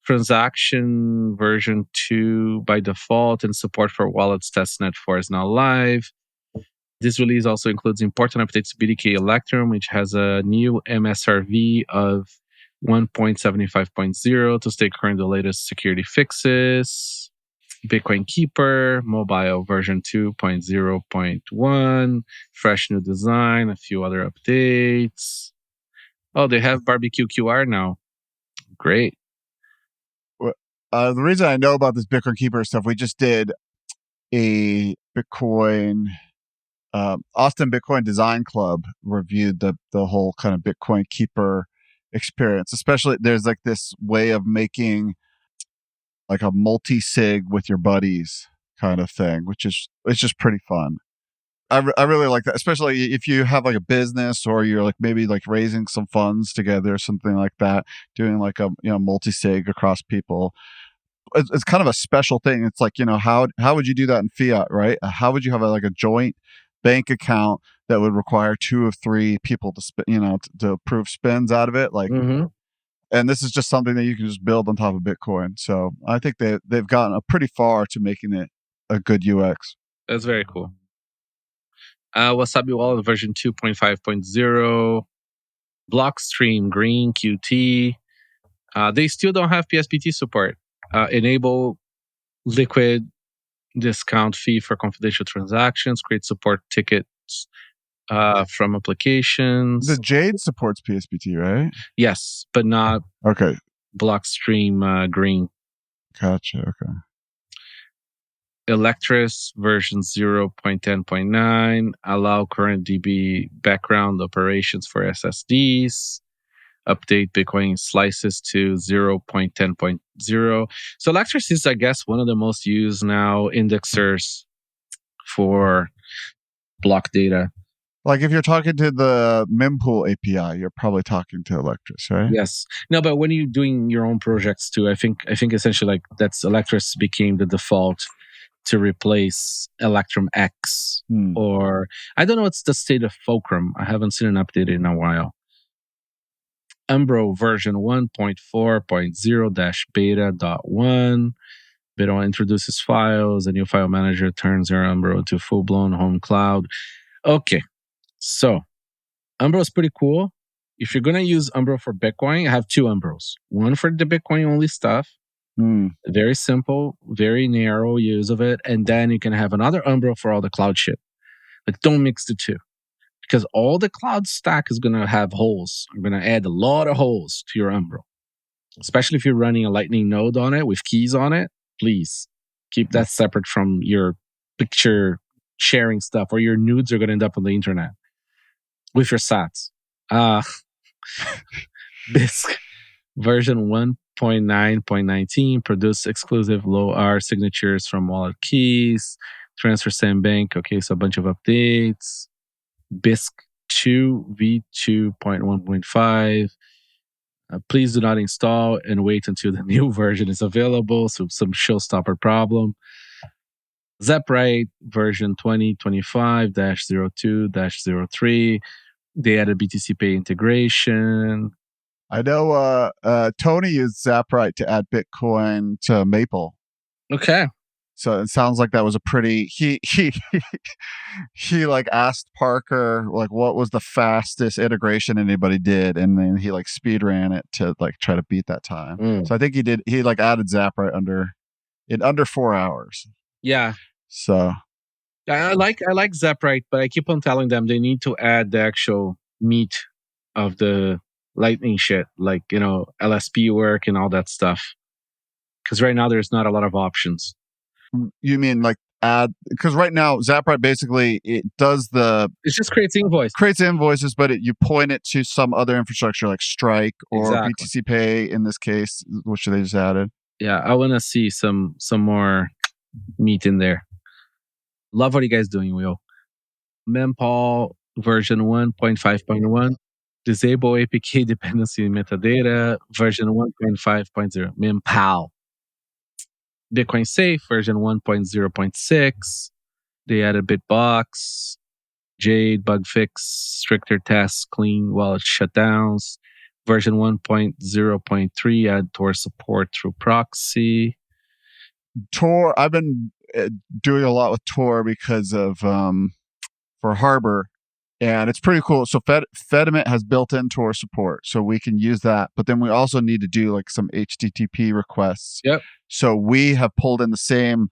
Speaker 1: Transaction version 2 by default, and support for wallets testnet 4 is now live. This release also includes important updates to BDK Electrum, which has a new MSRV of 1.75.0 to stay current the latest security fixes. Bitcoin Keeper, mobile version 2.0.1, fresh new design, a few other updates. Oh, they have barbecue QR now. Great.
Speaker 2: The reason I know about this Bitcoin Keeper stuff, we just did a Bitcoin, Austin Bitcoin Design Club reviewed the whole kind of Bitcoin Keeper experience. Especially there's like this way of making like a multi-sig with your buddies kind of thing, it's just pretty fun. I really like that, especially if you have like a business or you're like maybe like raising some funds together or something like that, doing like a multi-sig across people. It's kind of a special thing. It's like, how would you do that in fiat, right? How would you have like a joint bank account that would require 2 of 3 people to to approve spins out of it? Like, and this is just something that you can just build on top of Bitcoin. So I think they've gotten pretty far to making it a good UX.
Speaker 1: That's very cool. Wasabi Wallet version 2.5.0, Blockstream Green QT. They still don't have PSPT support. Enable liquid discount fee for confidential transactions, create support tickets from applications.
Speaker 2: The Jade supports PSPT, right?
Speaker 1: Yes, but not Blockstream Green.
Speaker 2: Gotcha. Okay.
Speaker 1: Electrs version 0.10.9 allow current DB background operations for SSDs. Update Bitcoin slices to 0.10.0. So Electrs is, I guess, one of the most used now indexers for block data.
Speaker 2: Like if you're talking to the Mempal API, you're probably talking to Electrs, right?
Speaker 1: Yes. No, but when you're doing your own projects too, I think essentially like that's Electrs became the default to replace Electrum X, or I don't know what's the state of Fulcrum. I haven't seen an update in a while. Umbrel version 1.4.0-beta.1. Beta introduces files. A new file manager turns your Umbrel into full-blown home cloud. Okay, so Umbrel is pretty cool. If you're going to use Umbrel for Bitcoin, I have 2 Umbrels. One for the Bitcoin-only stuff. Very simple, very narrow use of it. And then you can have another Umbrel for all the cloud shit. Like, don't mix the two. Because all the cloud stack is going to have holes. I'm going to add a lot of holes to your Umbrel. Especially if you're running a Lightning node on it with keys on it. Please keep that separate from your picture sharing stuff, or your nudes are going to end up on the internet with your sats. Bisq version 1.9.19 produce exclusive low R signatures from wallet keys. Transfer send bank. Okay, so a bunch of updates. Bisq 2 v2.1.5. Please do not install and wait until the new version is available. So some showstopper problem. Zaprite version 2025-02-03. They added BTC Pay integration.
Speaker 2: I know Tony used Zaprite to add Bitcoin to Maple.
Speaker 1: Okay.
Speaker 2: So it sounds like that was a pretty he like asked Parker like what was the fastest integration anybody did, and then he like speed ran it to like try to beat that time. So I think he like added Zaprite in under 4 hours.
Speaker 1: Yeah.
Speaker 2: So
Speaker 1: I like Zaprite, but I keep on telling them they need to add the actual meat of the Lightning shit, like, you know, LSP work and all that stuff. Because right now there's not a lot of options.
Speaker 2: You mean like add, because right now Zaprite basically it
Speaker 1: just creates
Speaker 2: invoices, but you point it to some other infrastructure like Strike or BTC Pay in this case, which they just added.
Speaker 1: Yeah, I want to see some more meat in there. Love what you guys doing, Will. Mempal version 1.5.1. Disable APK dependency metadata version 1.5.0. Mempal. Bitcoin Safe version 1.0.6. They added Bitbox, Jade, bug fix, stricter tests, clean wallet shutdowns. Version 1.0.3 add Tor support through proxy.
Speaker 2: Tor, I've been doing a lot with Tor because of for Harbor, and it's pretty cool. So Fedimint has built-in Tor support, so we can use that. But then we also need to do like some HTTP requests.
Speaker 1: Yep.
Speaker 2: So we have pulled in the same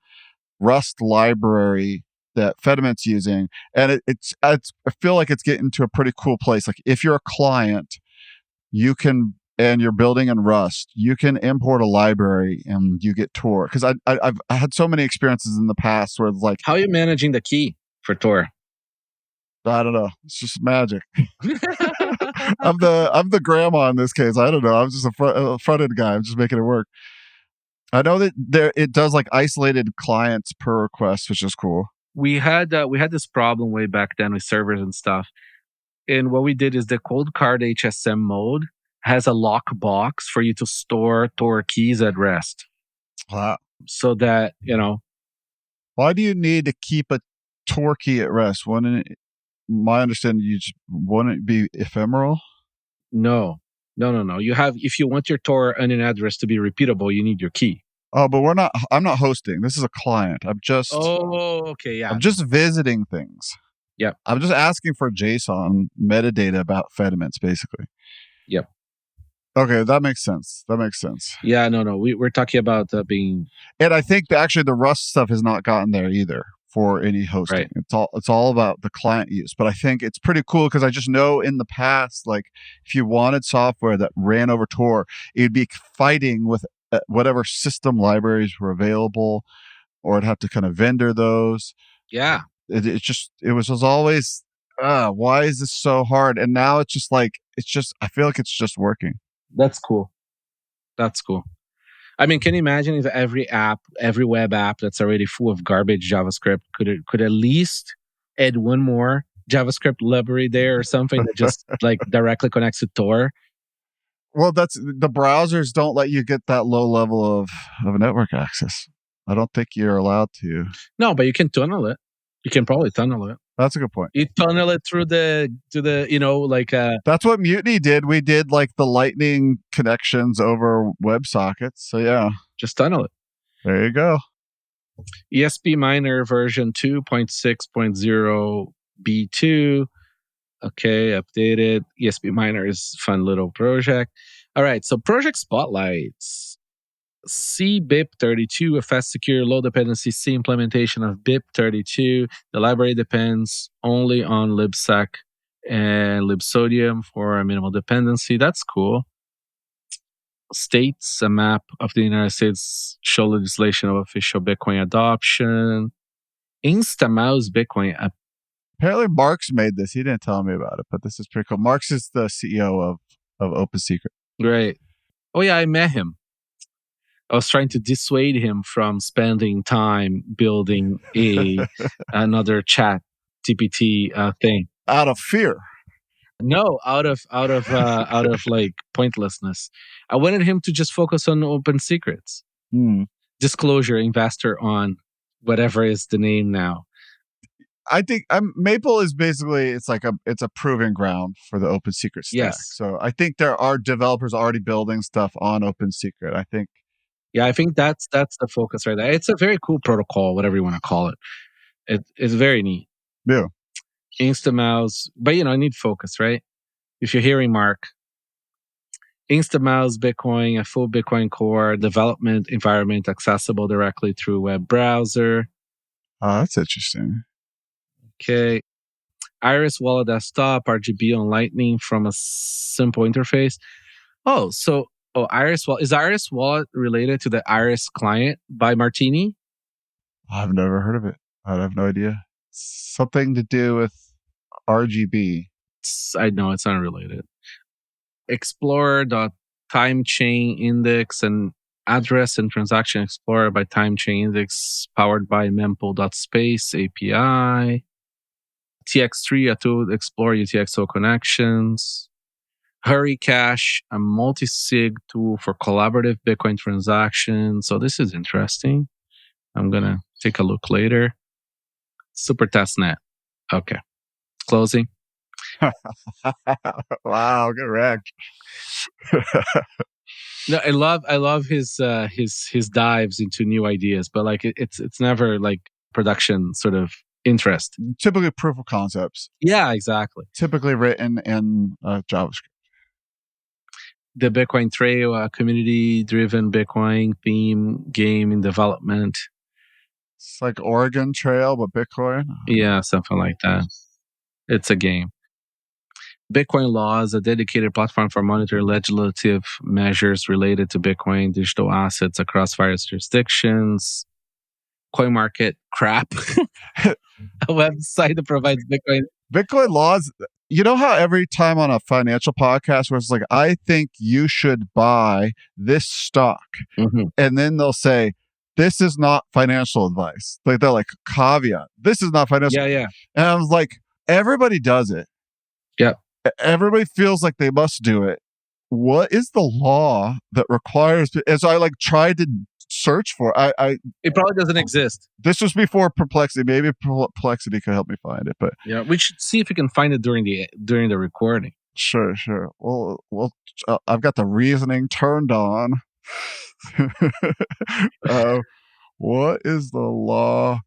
Speaker 2: Rust library that Fedimint's using, and it's I feel like it's getting to a pretty cool place. Like if you're a client, you can, and you're building in Rust, you can import a library and you get Tor. Because I've had so many experiences in the past where it's like,
Speaker 1: how are you managing the key for Tor?
Speaker 2: I don't know. It's just magic. I'm the grandma in this case. I don't know. I'm just a front end guy. I'm just making it work. I know that it does like isolated clients per request, which is cool.
Speaker 1: We had this problem way back then with servers and stuff. And what we did is the Coldcard HSM mode has a lock box for you to store Tor keys at rest.
Speaker 2: Wow.
Speaker 1: So that, you know.
Speaker 2: Why do you need to keep a Tor key at rest? My understanding, wouldn't it be ephemeral?
Speaker 1: No. You have, if you want your Tor and an address to be repeatable, you need your key.
Speaker 2: Oh, but I'm not hosting. This is a client. I'm just.
Speaker 1: Oh, okay, yeah.
Speaker 2: I'm just visiting things.
Speaker 1: Yep.
Speaker 2: I'm just asking for JSON metadata about Fedimints, basically.
Speaker 1: Yep.
Speaker 2: Okay, that makes sense.
Speaker 1: Yeah, no. We're talking about being.
Speaker 2: And I think actually the Rust stuff has not gotten there either for any hosting. Right. It's all about the client use. But I think it's pretty cool because I just know in the past, like if you wanted software that ran over Tor, it'd be fighting with whatever system libraries were available, or it'd have to kind of vendor those.
Speaker 1: Yeah.
Speaker 2: It was always, why is this so hard? And now it's just like, I feel like it's just working.
Speaker 1: That's cool. I mean, can you imagine if every web app that's already full of garbage JavaScript could at least add one more JavaScript library there or something that just like directly connects to Tor?
Speaker 2: Well, that's the browsers don't let you get that low level of network access. I don't think you're allowed to.
Speaker 1: No, but you can tunnel it. You can probably tunnel it.
Speaker 2: That's a good point.
Speaker 1: You tunnel it through to the, you know, like
Speaker 2: that's what Mutiny did. We did like the lightning connections over WebSockets. So yeah.
Speaker 1: Just tunnel it.
Speaker 2: There you go.
Speaker 1: ESP Miner version 2.6.0 B2. Okay, updated. ESP Miner is a fun little project. All right, so project spotlights. CBIP32, a fast, secure, low dependency C implementation of BIP32. The library depends only on libsec and libsodium for a minimal dependency. That's cool. States, a map of the United States, show legislation of official Bitcoin adoption. Instamouse Bitcoin app.
Speaker 2: Apparently Marks made this. He didn't tell me about it, but this is pretty cool. Marks is the CEO of OpenSecret.
Speaker 1: Right. Oh yeah, I met him. I was trying to dissuade him from spending time building another chat GPT thing.
Speaker 2: Out of fear.
Speaker 1: No, out of like pointlessness. I wanted him to just focus on open secrets. Disclosure investor on whatever is the name now.
Speaker 2: I think Maple is basically it's a proving ground for the open secret stack.
Speaker 1: Yes.
Speaker 2: So I think there are developers already building stuff on open secret. I think.
Speaker 1: Yeah, I think that's the focus right there. It's a very cool protocol, whatever you want to call it. It's very neat.
Speaker 2: Yeah.
Speaker 1: Instamouse, but I need focus, right? If you're hearing Mark, Instamouse Bitcoin, a full Bitcoin core development environment accessible directly through web browser.
Speaker 2: Oh, that's interesting.
Speaker 1: Okay. Iris Wallet desktop, RGB on Lightning from a simple interface. Iris Wallet. Is Iris Wallet related to the Iris client by Martini?
Speaker 2: I've never heard of it. I have no idea. Something to do with RGB.
Speaker 1: I know it's not related. Explorer.timechainindex and address and transaction explorer by timechainindex powered by Mempal.space API. txTree to explore UTXO connections. HurriCash, a multi-sig tool for collaborative Bitcoin transactions. So this is interesting. I'm going to take a look later. Super testnet. Okay. Closing.
Speaker 2: Wow, get wrecked.
Speaker 1: No, I love his dives into new ideas, but like it's never like production sort of interest.
Speaker 2: Typically proof of concepts.
Speaker 1: Yeah, exactly.
Speaker 2: Typically written in JavaScript.
Speaker 1: The Bitcoin Trail, a community-driven Bitcoin theme game in development.
Speaker 2: It's like Oregon Trail, but Bitcoin.
Speaker 1: Yeah, something like that. It's a game. Bitcoin Laws, a dedicated platform for monitoring legislative measures related to Bitcoin digital assets across various jurisdictions. CoinMarketCrap, a website that provides
Speaker 2: Bitcoin Laws. You know how every time on a financial podcast where it's like, I think you should buy this stock.
Speaker 1: Mm-hmm.
Speaker 2: And then they'll say, this is not financial advice. Like they're like, caveat, this is not financial.
Speaker 1: Yeah.
Speaker 2: And I was like, everybody does it.
Speaker 1: Yeah.
Speaker 2: Everybody feels like they must do it. What is the law that requires? As I like tried to search for,
Speaker 1: it probably doesn't exist.
Speaker 2: This was before Perplexity. Maybe Perplexity could help me find it, but
Speaker 1: yeah, we should see if we can find it during the recording.
Speaker 2: Sure. Well, I've got the reasoning turned on. What is the law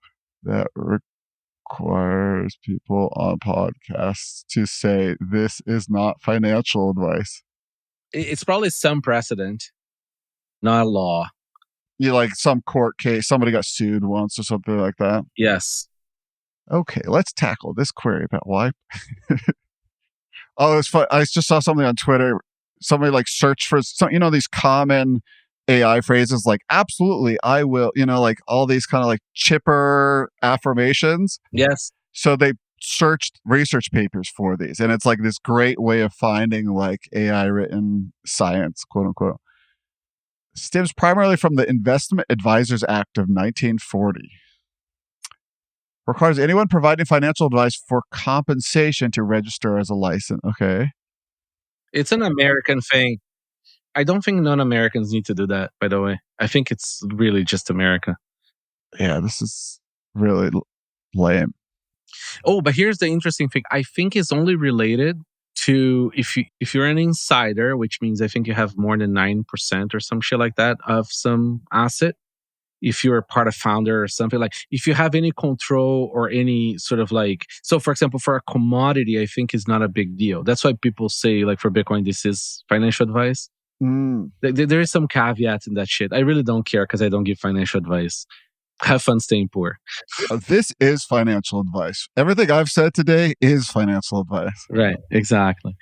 Speaker 2: that requires people on podcasts to say this is not financial advice?
Speaker 1: It's probably some precedent, not a law.
Speaker 2: You like some court case, somebody got sued once or something like that?
Speaker 1: Yes.
Speaker 2: Okay, let's tackle this query about why. Oh, it's fun. I just saw something on Twitter. Somebody like searched for some, these common AI phrases like absolutely, I will, like all these kind of like chipper affirmations.
Speaker 1: Yes.
Speaker 2: So they searched research papers for these. And it's like this great way of finding like AI written science, quote unquote. Stems primarily from the Investment Advisors Act of 1940. Requires anyone providing financial advice for compensation to register as a license. Okay.
Speaker 1: It's an American thing. I don't think non-Americans need to do that, by the way. I think it's really just America.
Speaker 2: Yeah, this is really lame.
Speaker 1: Oh, but here's the interesting thing. I think it's only related to if you're an insider, which means I think you have more than 9% or some shit like that of some asset. If you're a part of founder or something, like if you have any control or any sort of like, so for example, for a commodity, I think is not a big deal. That's why people say like for Bitcoin, this is financial advice. There is some caveats in that shit. I really don't care because I don't give financial advice. Have fun staying poor.
Speaker 2: This is financial advice. Everything I've said today is financial advice.
Speaker 1: Right, exactly.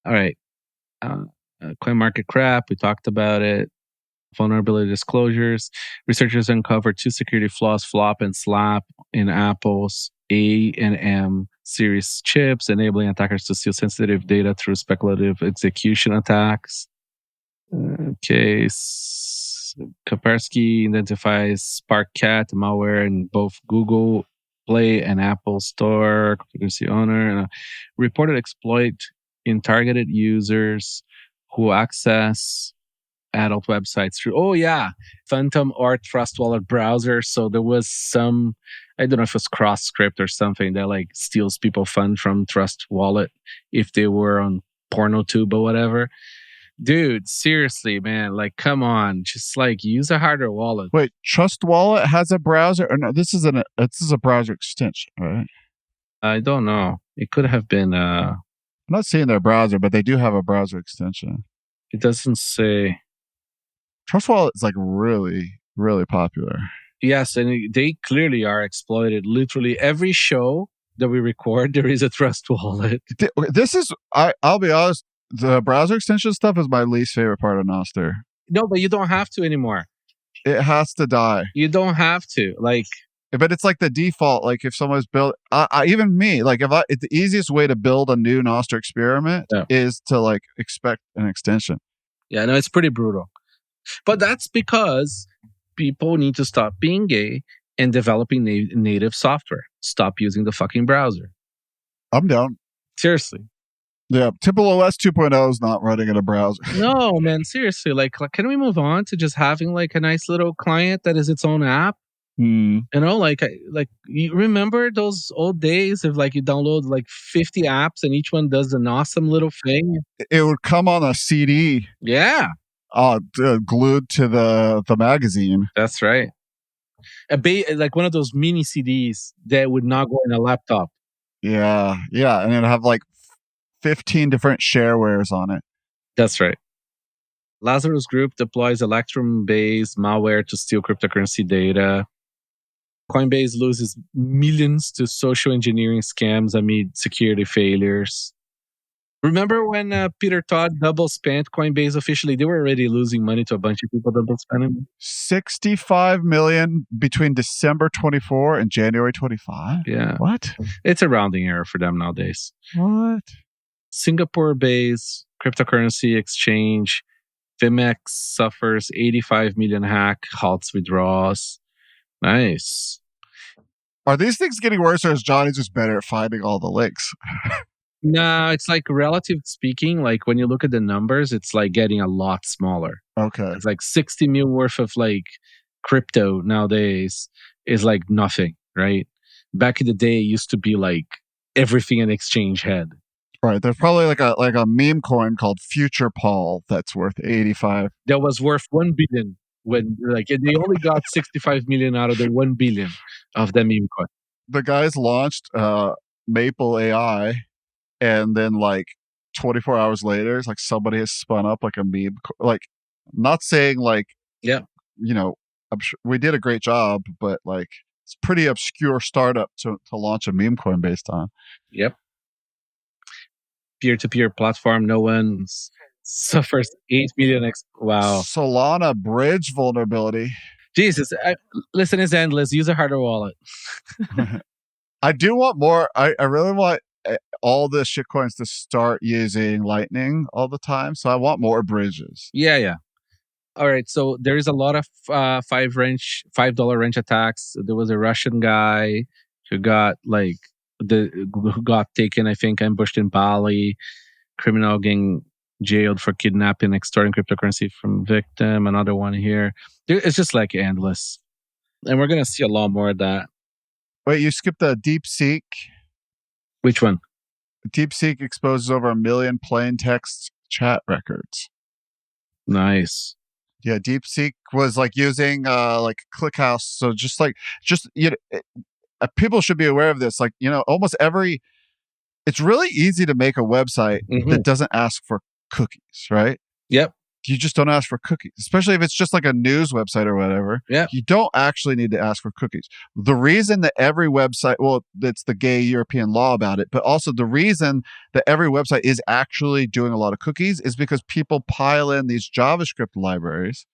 Speaker 1: All right. CoinMarketCrap, we talked about it. Vulnerability disclosures. Researchers uncovered 2 security flaws, flop and slap, in Apple's A and M series chips, enabling attackers to steal sensitive data through speculative execution attacks. Okay. Kaspersky identifies SparkCat malware in both Google Play and Apple Store. Cryptocurrency owner and a reported exploit in targeted users who access adult websites through Phantom or Trust Wallet browser. So there was some, I don't know if it was cross script or something that like steals people fund from Trust Wallet if they were on PornoTube or whatever. Dude, seriously, man, like come on, just like use a harder wallet.
Speaker 2: Wait, Trust Wallet has a browser? Or no, this is a browser extension, right?
Speaker 1: I don't know. It could have been
Speaker 2: I'm not seeing their browser, but they do have a browser extension.
Speaker 1: It doesn't say.
Speaker 2: Trust Wallet is like really, really popular.
Speaker 1: Yes, and they clearly are exploited. Literally every show that we record, there is a Trust Wallet.
Speaker 2: This is, I'll be honest, the browser extension stuff is my least favorite part of Nostr.
Speaker 1: No, but you don't have to anymore.
Speaker 2: It has to die.
Speaker 1: You don't have to. Like,
Speaker 2: but it's like the default. Like if someone's built, even me, like it's the easiest way to build a new Nostr experiment is to like expect an extension.
Speaker 1: Yeah, no, it's pretty brutal. But that's because people need to stop being gay and developing native software. Stop using the fucking browser.
Speaker 2: I'm down.
Speaker 1: Seriously.
Speaker 2: Yeah, typical OS 2.0 is not running in a browser.
Speaker 1: No, man, seriously. Like, can we move on to just having like a nice little client that is its own app? You know, like you remember those old days of like you download like 50 apps and each one does an awesome little thing?
Speaker 2: It would come on a CD.
Speaker 1: Yeah.
Speaker 2: Glued to the magazine.
Speaker 1: That's right. Like one of those mini CDs that would not go in a laptop.
Speaker 2: Yeah, and it'd have like 15 different sharewares on it.
Speaker 1: That's right. Lazarus Group deploys Electrum-based malware to steal cryptocurrency data. Coinbase loses millions to social engineering scams amid security failures. Remember when Peter Todd double spent Coinbase officially? They were already losing money to a bunch of people double spending.
Speaker 2: 65 million between December 24 and January 25?
Speaker 1: Yeah.
Speaker 2: What?
Speaker 1: It's a rounding error for them nowadays.
Speaker 2: What?
Speaker 1: Singapore-based cryptocurrency exchange Vimex suffers 85 million hack, halts withdrawals. Nice.
Speaker 2: Are these things getting worse, or is Johnny just better at finding all the links?
Speaker 1: No, it's like relative speaking, like when you look at the numbers, it's like getting a lot smaller.
Speaker 2: Okay.
Speaker 1: It's like 60 mil worth of like crypto nowadays is like nothing, right? Back in the day, it used to be like everything an exchange had.
Speaker 2: Right. There's probably like a meme coin called Future Paul that's worth 85.
Speaker 1: That was worth 1 billion when like they only got 65 million out of the 1 billion of the meme coin.
Speaker 2: The guys launched Maple AI, and then like 24 hours later, it's like somebody has spun up like a meme. Like, not saying like,
Speaker 1: yeah,
Speaker 2: you know, I'm sure we did a great job, but like it's a pretty obscure startup to launch a meme coin based on.
Speaker 1: Yep. Peer-to-peer platform, no one suffers 8 million. Wow.
Speaker 2: Solana bridge vulnerability.
Speaker 1: Jesus. Listen, it's endless. Use a harder wallet.
Speaker 2: I do want more. I really want all the shitcoins to start using Lightning all the time. So I want more bridges.
Speaker 1: Yeah. All right. So there is a lot of $5 wrench attacks. There was a Russian guy who got who got taken, I think, ambushed in Bali. Criminal getting jailed for kidnapping, extorting cryptocurrency from victim. Another one here. It's just like endless. And we're going to see a lot more of that.
Speaker 2: Wait, you skipped the DeepSeek?
Speaker 1: Which one?
Speaker 2: DeepSeek exposes over 1 million plain text chat records.
Speaker 1: Nice.
Speaker 2: Yeah, DeepSeek was like using like ClickHouse. So just people should be aware of this. Like, almost it's really easy to make a website that doesn't ask for cookies, right?
Speaker 1: Yep.
Speaker 2: You just don't ask for cookies, especially if it's just like a news website or whatever.
Speaker 1: Yeah.
Speaker 2: You don't actually need to ask for cookies. The reason that every website, well, it's the gay European law about it, but also the reason that every website is actually doing a lot of cookies is because people pile in these JavaScript libraries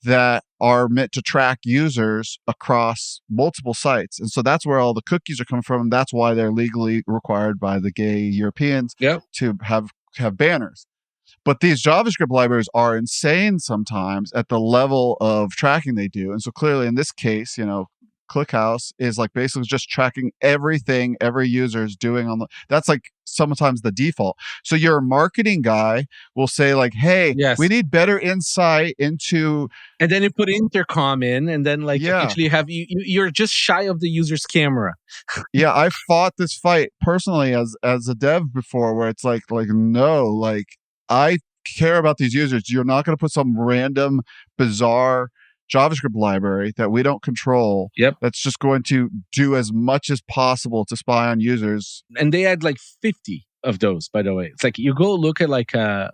Speaker 2: that are meant to track users across multiple sites. And so that's where all the cookies are coming from. That's why they're legally required by the gay Europeans to have banners. But these JavaScript libraries are insane sometimes at the level of tracking they do. And so clearly in this case, ClickHouse is like basically just tracking everything every user is doing that's like sometimes the default. So your marketing guy will say like, hey, we need better insight into.
Speaker 1: And then you put intercom in, and then actually have you're just shy of the user's camera.
Speaker 2: Yeah, I fought this fight personally as a dev before, where it's like no, I care about these users. You're not going to put some random bizarre JavaScript library that we don't control. That's just going to do as much as possible to spy on users.
Speaker 1: And they had 50 of those, by the way. It's like you go look at a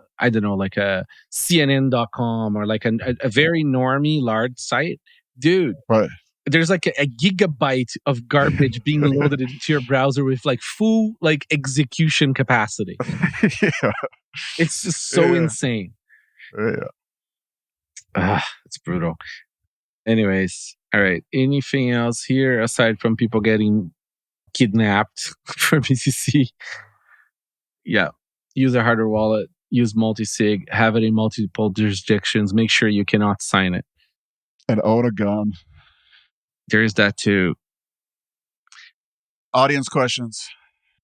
Speaker 1: CNN.com or a very normie large site. Dude,
Speaker 2: right.
Speaker 1: There's a gigabyte of garbage being loaded into your browser with full execution capacity. It's just so insane. It's brutal. Anyways, all right. Anything else here aside from people getting kidnapped for BCC? Yeah. Use a hardware wallet. Use multi-sig. Have it in multiple jurisdictions. Make sure you cannot sign it.
Speaker 2: And own a gun.
Speaker 1: There is that too.
Speaker 2: Audience questions.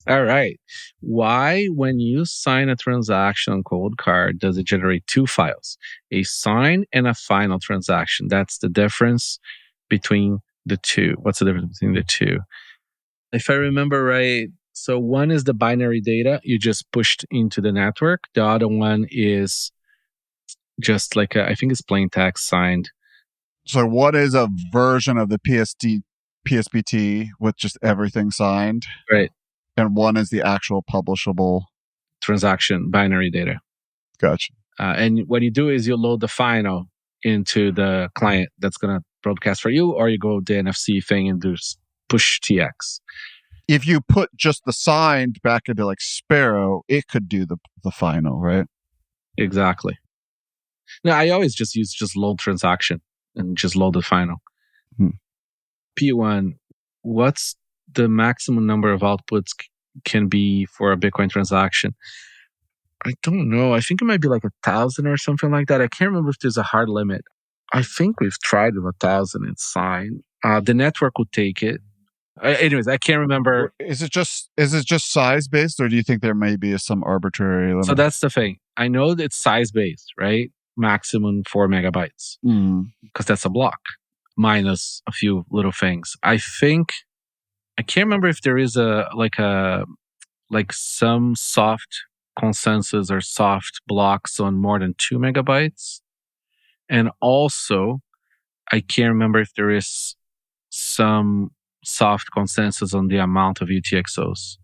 Speaker 1: All right. Why, when you sign a transaction on Coldcard, does it generate two files? A sign and a final transaction. That's the difference between the two. What's the difference between the two? If I remember right, so one is the binary data you just pushed into the network. The other one is just I think it's plain text signed.
Speaker 2: So what is a version of the PSBT with just everything signed?
Speaker 1: Right.
Speaker 2: And one is the actual publishable
Speaker 1: transaction binary data.
Speaker 2: Gotcha.
Speaker 1: And what you do is you load the final into the client that's going to broadcast for you, or you go the NFC thing and do push TX.
Speaker 2: If you put just the signed back into Sparrow, it could do the final, right?
Speaker 1: Exactly. No, I always just use load transaction and just load the final. P1, what's the maximum number of outputs can be for a Bitcoin transaction? I don't know. I think it might be 1,000 or something like that. I can't remember if there's a hard limit. I think we've tried with 1,000 and signed. The network would take it. Anyways, I can't remember.
Speaker 2: Is it just size based, or do you think there may be some arbitrary limit?
Speaker 1: So that's the thing. I know that it's size based, right? Maximum 4 megabytes, because that's a block minus a few little things. I can't remember if there is some soft consensus or soft blocks on more than 2 megabytes. And also, I can't remember if there is some soft consensus on the amount of UTXOs.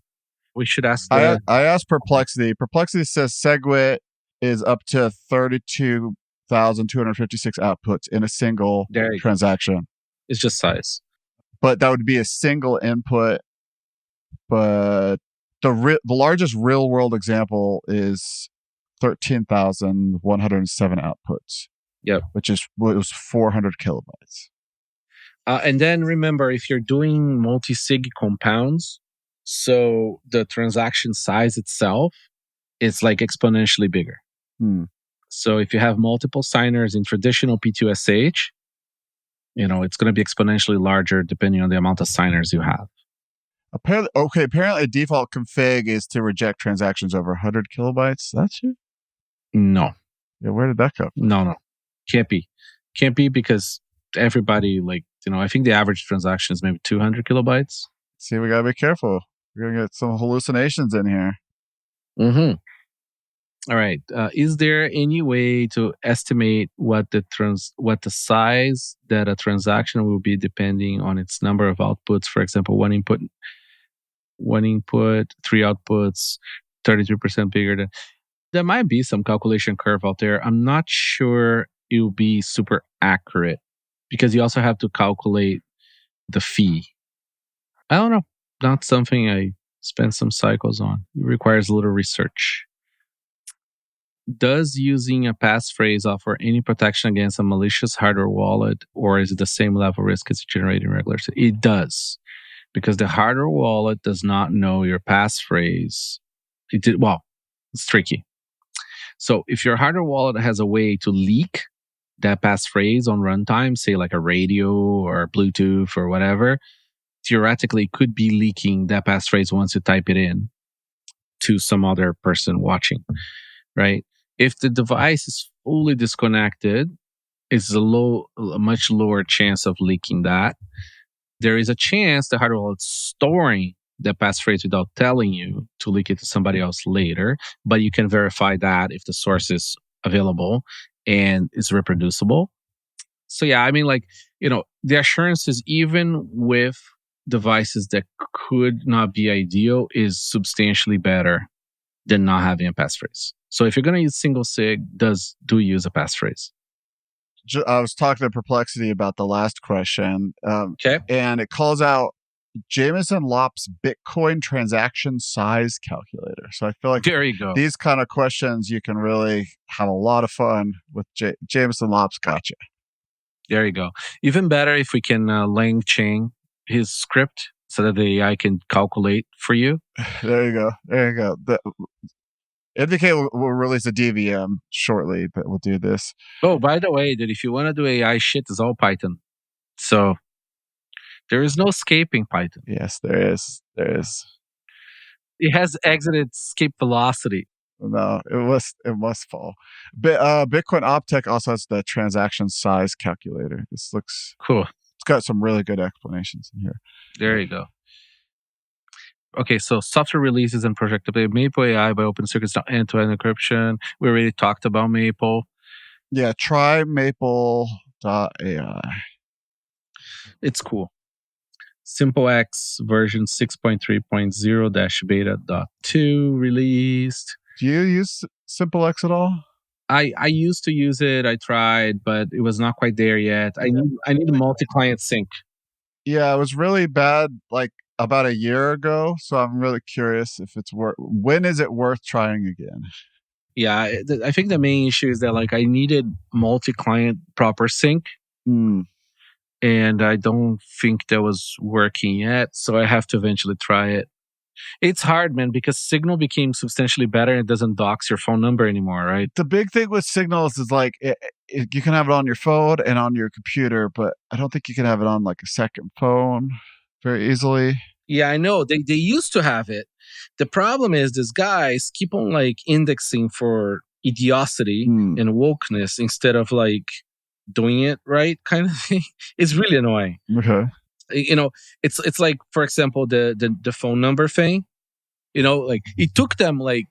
Speaker 1: We should ask.
Speaker 2: I asked Perplexity. Perplexity says SegWit is up to 32,256 outputs in a single transaction.
Speaker 1: It's just size.
Speaker 2: But that would be a single input. But the largest real world example is 13,107 outputs.
Speaker 1: Yep.
Speaker 2: Which was 400 kilobytes.
Speaker 1: And then remember, if you're doing multi-sig compounds, so the transaction size itself is exponentially bigger. So if you have multiple signers in traditional P2SH, it's going to be exponentially larger depending on the amount of signers you have.
Speaker 2: Apparently default config is to reject transactions over 100 kilobytes. That's it?
Speaker 1: No.
Speaker 2: Yeah, where did that come from?
Speaker 1: No. Can't be because everybody I think the average transaction is maybe 200 kilobytes.
Speaker 2: See, we got to be careful. We're going to get some hallucinations in here.
Speaker 1: All right. Is there any way to estimate what the size that a transaction will be depending on its number of outputs? For example, one input, 3 outputs, 33% bigger than. There might be some calculation curve out there. I'm not sure it will be super accurate because you also have to calculate the fee. I don't know. Not something I spent some cycles on. It requires a little research. does using a passphrase offer any protection against a malicious hardware wallet, or is it the same level of risk as generating regular? It does, because the hardware wallet does not know your passphrase. It's tricky. So if your hardware wallet has a way to leak that passphrase on runtime, say like a radio or Bluetooth or whatever, theoretically it could be leaking that passphrase once you type it in to some other person watching, right? If the device is fully disconnected, it's a much lower chance of leaking that. There is a chance the hardware wallet's storing the passphrase without telling you to leak it to somebody else later, but you can verify that if the source is available and is reproducible. So yeah, I mean, like, the assurances, even with devices that could not be ideal, is substantially better than not having a passphrase. So if you're going to use single sig, do use a passphrase.
Speaker 2: I was talking to Perplexity about the last question.
Speaker 1: Okay.
Speaker 2: And it calls out Jameson Lopp's Bitcoin transaction size calculator. So I feel like
Speaker 1: there you go.
Speaker 2: These kind of questions, you can really have a lot of fun with. Jameson Lopp's gotcha.
Speaker 1: There you go. Even better if we can lang chain his script so that the AI can calculate for you.
Speaker 2: There you go. The NVK will release a DVM shortly that will do this.
Speaker 1: Oh, by the way, that if you want to do AI shit, it's all Python. So there is no escaping Python.
Speaker 2: Yes, there is.
Speaker 1: It has exited escape velocity.
Speaker 2: No, it must fall. Bitcoin Optech also has the transaction size calculator. This looks
Speaker 1: cool.
Speaker 2: It's got some really good explanations in here.
Speaker 1: There you go. Okay, so software releases and projectability. Maple AI by Open Circuits end-to-end encryption. We already talked about Maple.
Speaker 2: Yeah, try Maple.ai. It's
Speaker 1: cool. SimpleX version 6.3.0-beta.2 released.
Speaker 2: Do you use SimpleX at all?
Speaker 1: I used to use it. I tried, but it was not quite there yet. I need a multi-client sync.
Speaker 2: Yeah, it was really bad like about a year ago. So I'm really curious if it's when is it worth trying again?
Speaker 1: Yeah, I think the main issue is that like I needed multi-client proper sync. And I don't think that was working yet. So I have to eventually try it. It's hard, man, because Signal became substantially better and it doesn't dox your phone number anymore, right?
Speaker 2: The big thing with Signals is like you can have it on your phone and on your computer, but I don't think you can have it on like a second phone very easily.
Speaker 1: Yeah, I know. They used to have it. The problem is these guys keep on like indexing for idiocity and wokeness instead of like doing it right kind of thing. It's really annoying.
Speaker 2: Okay.
Speaker 1: It's like, for example, the phone number thing, like it took them like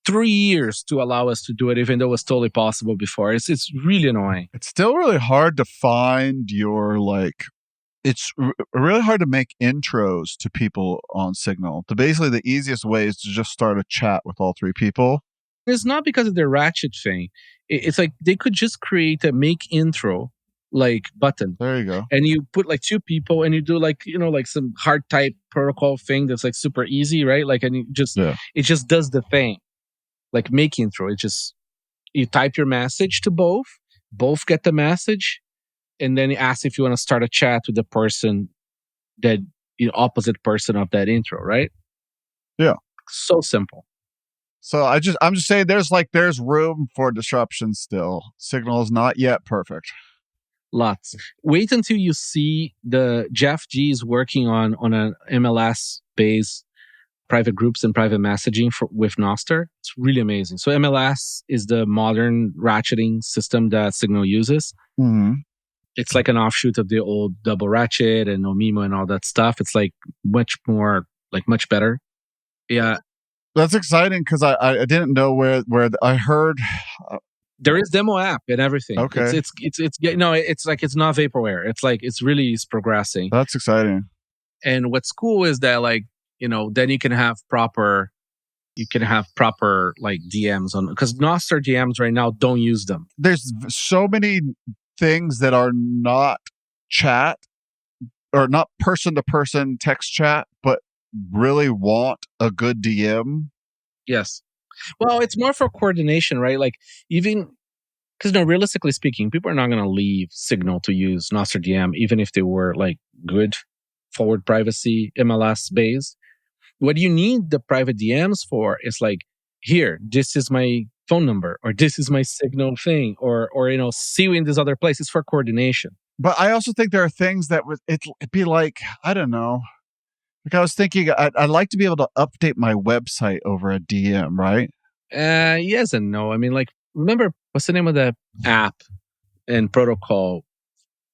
Speaker 1: 3 years to allow us to do it, even though it was totally possible before. It's really annoying.
Speaker 2: It's still really hard to find your like, it's really hard to make intros to people on Signal. Basically, the easiest way is to just start a chat with all three people.
Speaker 1: It's not because of the ratchet thing. It's like they could just create a make intro like button.
Speaker 2: There you go.
Speaker 1: And you put like two people and you do like, like some hard type protocol thing that's like super easy, right? Like, and it just does the thing. Like make intro. You type your message to both get the message, and then it asks if you want to start a chat with the person that, opposite person of that intro, right?
Speaker 2: Yeah.
Speaker 1: So simple. So
Speaker 2: I'm just saying there's room for disruption still. Signal is not yet perfect.
Speaker 1: Lots. Wait until you see the Jeff G is working on an MLS based private groups and private messaging with Nostr. It's really amazing. So MLS is the modern ratcheting system that Signal uses.
Speaker 2: Mm-hmm.
Speaker 1: It's like an offshoot of the old double ratchet and Omimo and all that stuff. It's like much better. Yeah.
Speaker 2: That's exciting because I didn't know where I heard.
Speaker 1: There is demo app and everything.
Speaker 2: Okay.
Speaker 1: It's like it's not vaporware. It's really progressing.
Speaker 2: That's exciting.
Speaker 1: And what's cool is that then you can have proper like DMs on, because Nostr DMs right now don't use them.
Speaker 2: There's so many things that are not chat or not person to person text chat, but really want a good DM.
Speaker 1: Yes. Well, it's more for coordination, right? Like even because realistically speaking, people are not going to leave Signal to use Nostr DM, even if they were like good forward privacy MLS based. What you need the private DMs for is like, here, this is my phone number, or this is my Signal thing, or see you in this other place. It's for coordination.
Speaker 2: But I also think there are things that would it'd be like, I don't know. Like I was thinking, I'd like to be able to update my website over a DM, right?
Speaker 1: Yes and no. I mean, like, remember what's the name of the app and protocol?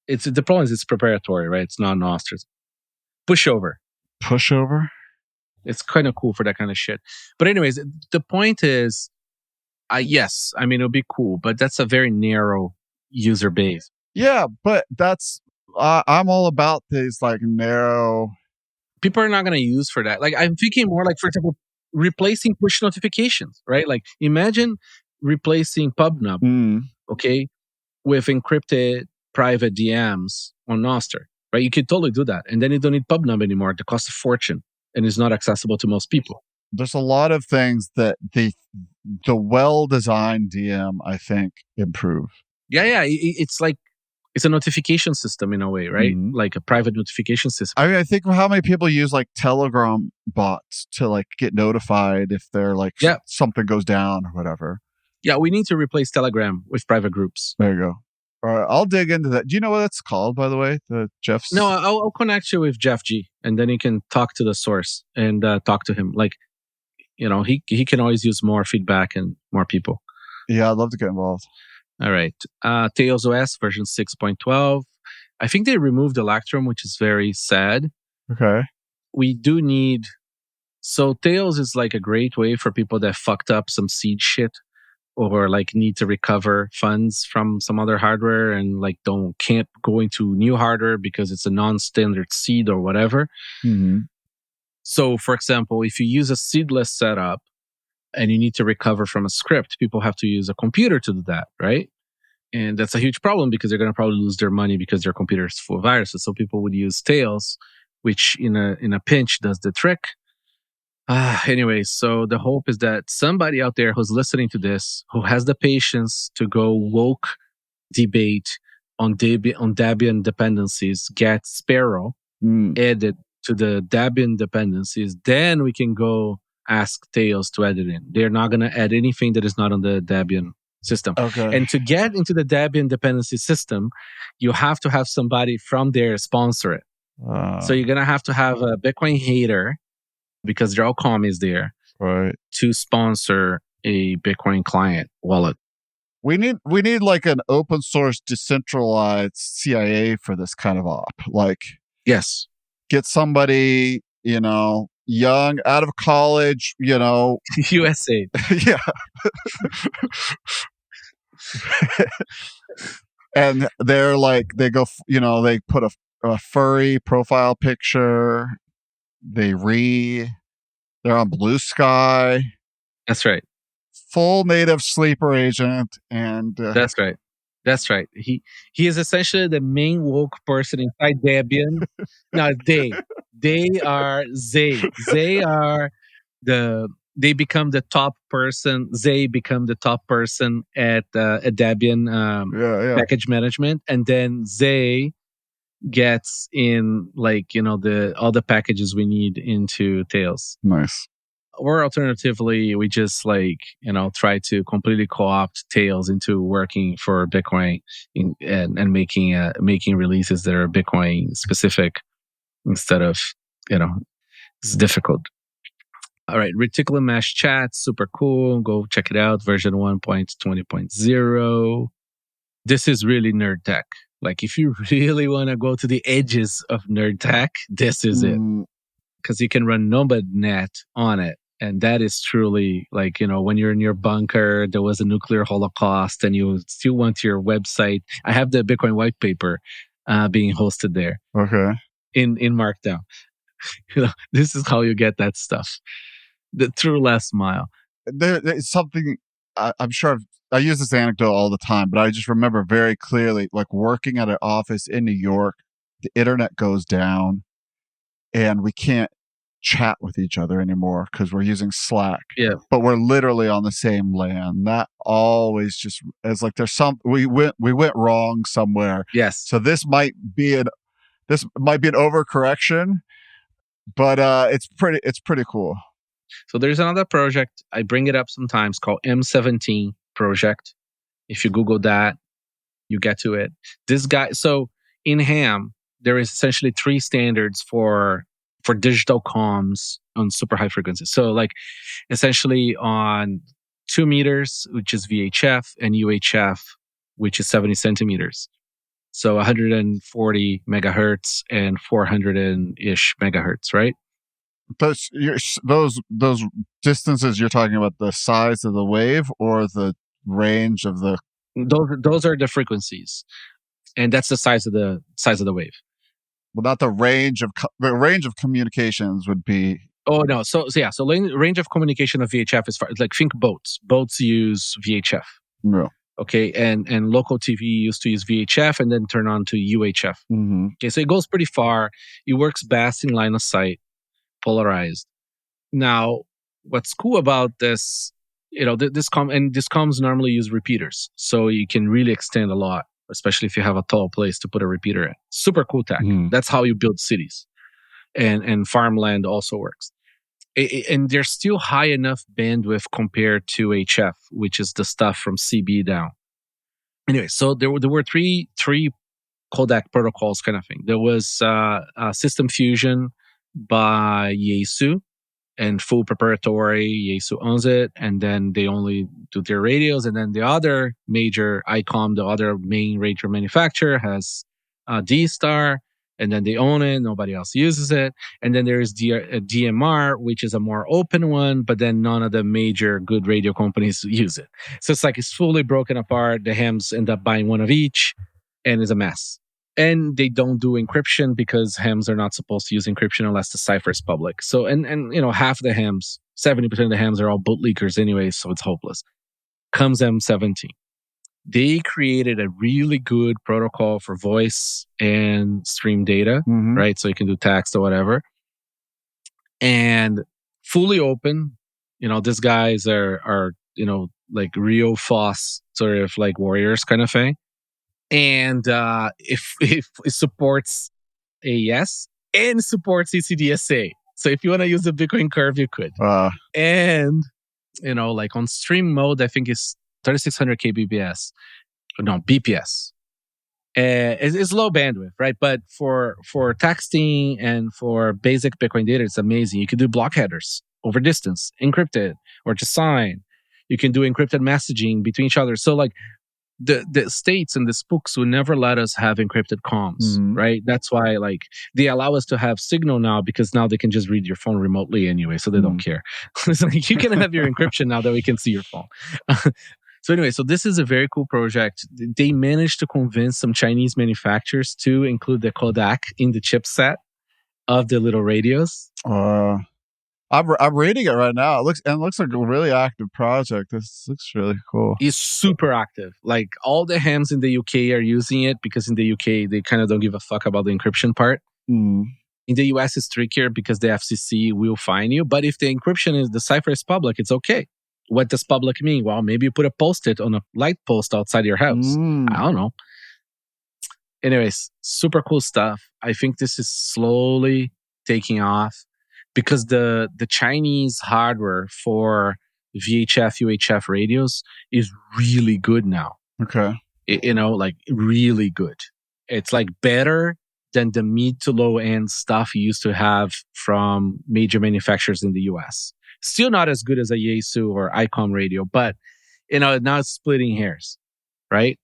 Speaker 1: It's the problem is it's preparatory, right? It's not Nostr. Pushover.
Speaker 2: Pushover.
Speaker 1: It's kind of cool for that kind of shit. But anyways, the point is, yes, I mean, it'll be cool, but that's a very narrow user base.
Speaker 2: Yeah, but that's I'm all about these like narrow.
Speaker 1: People are not going to use for that. Like I'm thinking more like, for example, replacing push notifications, right? Like imagine replacing PubNub, okay, with encrypted private DMs on Nostr, right? You could totally do that, and then you don't need PubNub anymore. It costs a fortune and is not accessible to most people.
Speaker 2: There's a lot of things that the well-designed DM, I think, improve.
Speaker 1: Yeah, it's like it's a notification system in a way, right? Like a private notification system.
Speaker 2: I mean, I think how many people use like Telegram bots to like get notified if they're like something goes down or whatever.
Speaker 1: Yeah, we need to replace Telegram with private groups.
Speaker 2: There you go. All right, I'll dig into that. Do you know what that's called, by the way? The Jeff's?
Speaker 1: No, I'll connect you with Jeff G, and then you can talk to the source and talk to him. Like, he can always use more feedback and more people.
Speaker 2: Yeah, I'd love to get involved.
Speaker 1: All right. Tails OS version 6.12. I think they removed Electrum, which is very sad.
Speaker 2: Okay.
Speaker 1: We do need... So Tails is like a great way for people that fucked up some seed shit or like need to recover funds from some other hardware and like can't go into new hardware because it's a non-standard seed or whatever. So, for example, if you use a seedless setup and you need to recover from a script, people have to use a computer to do that, right? And that's a huge problem because they're going to probably lose their money because their computer is full of viruses. So people would use Tails, which in a pinch does the trick. Anyway, so the hope is that somebody out there who's listening to this, who has the patience to go woke debate on Debian dependencies, get Sparrow added to the Debian dependencies, then we can go ask Tails to add it in. They're not going to add anything that is not on the Debian system.
Speaker 2: Okay.
Speaker 1: And to get into the Debian dependency system, you have to have somebody from there sponsor it. So you're going to have a Bitcoin hater, because they're all commies there,
Speaker 2: right,
Speaker 1: to sponsor a Bitcoin client wallet.
Speaker 2: We need like an open source decentralized CIA for this kind of op. Like,
Speaker 1: yes,
Speaker 2: get somebody, young, out of college,
Speaker 1: USA.
Speaker 2: Yeah. And they're like, they go, they put a furry profile picture. They're on Blue Sky.
Speaker 1: That's right.
Speaker 2: Full native sleeper agent. And
Speaker 1: that's right. He is essentially the main woke person inside Debian. No, they are they become the top person. They become the top person at Debian package management, and then they gets in like all the packages we need into Tails.
Speaker 2: Nice.
Speaker 1: Or alternatively, we just try to completely co-opt Tails into working for Bitcoin and making releases that are Bitcoin specific instead of it's difficult. All right, Reticulum Mesh Chat, super cool. Go check it out. Version 1.20.0. This is really nerd tech. Like, if you really want to go to the edges of nerd tech, this is it. Because you can run NomadNet on it. And that is truly like, when you're in your bunker, there was a nuclear holocaust and you still want your website. I have the Bitcoin white paper being hosted there.
Speaker 2: Okay.
Speaker 1: In Markdown. This is how you get that stuff. The true last mile.
Speaker 2: There's something, I'm sure I use this anecdote all the time, but I just remember very clearly, like working at an office in New York, the internet goes down and we can't chat with each other anymore because we're using Slack.
Speaker 1: Yeah.
Speaker 2: But we're literally on the same LAN. That always just is like there's some we went wrong somewhere.
Speaker 1: Yes.
Speaker 2: So this might be an overcorrection, but it's pretty cool.
Speaker 1: So there's another project, I bring it up sometimes, called M17 project. If you Google that, you get to it. This guy, so in ham, there is essentially 3 standards for digital comms on super high frequencies. So like essentially on 2 meters, which is VHF, and UHF, which is 70 centimeters. So 140 megahertz and 400-ish megahertz, right?
Speaker 2: Those distances you're talking about, the size of the wave or the range of the...
Speaker 1: Those are the frequencies, and that's the size of the wave.
Speaker 2: Well, not the range of communications would be...
Speaker 1: Oh no, so range of communication of VHF is far, like think boats. Boats use VHF.
Speaker 2: No.
Speaker 1: Okay, and local TV used to use VHF and then turn on to UHF.
Speaker 2: Mm-hmm.
Speaker 1: Okay, so it goes pretty far. It works best in line of sight, polarized. Now, what's cool about this, this comms normally use repeaters, so you can really extend a lot, especially if you have a tall place to put a repeater in. Super cool tech. That's how you build cities, and farmland also works. And there's still high enough bandwidth compared to HF, which is the stuff from CB down. Anyway, so there were three codec protocols kind of thing. There was System Fusion by Yaesu, and full proprietary. Yaesu owns it, and then they only do their radios. And then the other major ICOM, the other main radio manufacturer, has D-Star, and then they own it. Nobody else uses it. And then there is DMR, which is a more open one, but then none of the major good radio companies use it. So it's like it's fully broken apart. The hams end up buying one of each, and it's a mess. And they don't do encryption because hams are not supposed to use encryption unless the cipher is public. So, and half the hams, 70% of the hams are all bootleakers anyway, so it's hopeless. Comes M17. They created a really good protocol for voice and stream data, right? So you can do text or whatever. And fully open. These guys are like real FOSS, sort of like warriors kind of thing. And if it supports AES and supports ECDSA. So if you want to use the Bitcoin curve, you could. And, like on stream mode, I think it's 3600 kbps. No, BPS. It's low bandwidth, right? But for texting and for basic Bitcoin data, it's amazing. You can do block headers over distance, encrypted, or just sign. You can do encrypted messaging between each other. So like, the states and the spooks will never let us have encrypted comms, right? That's why like they allow us to have Signal now, because now they can just read your phone remotely anyway, so they don't care. It's like you can have your encryption now that we can see your phone. So anyway, so this is a very cool project. They managed to convince some Chinese manufacturers to include the codec in the chipset of the little radios.
Speaker 2: I'm reading it right now. It looks like a really active project. This looks really cool.
Speaker 1: It's super active. Like all the hams in the UK are using it because in the UK they kind of don't give a fuck about the encryption part. In the US it's trickier because the FCC will fine you. But if the encryption is the cipher is public, it's okay. What does public mean? Well, maybe you put a post-it on a light post outside your house. I don't know. Anyways, super cool stuff. I think this is slowly taking off, because the Chinese hardware for VHF, UHF radios is really good now.
Speaker 2: Okay.
Speaker 1: Like really good. It's like better than the mid to low end stuff you used to have from major manufacturers in the US. Still not as good as a Yaesu or ICOM radio, but now it's splitting hairs, right?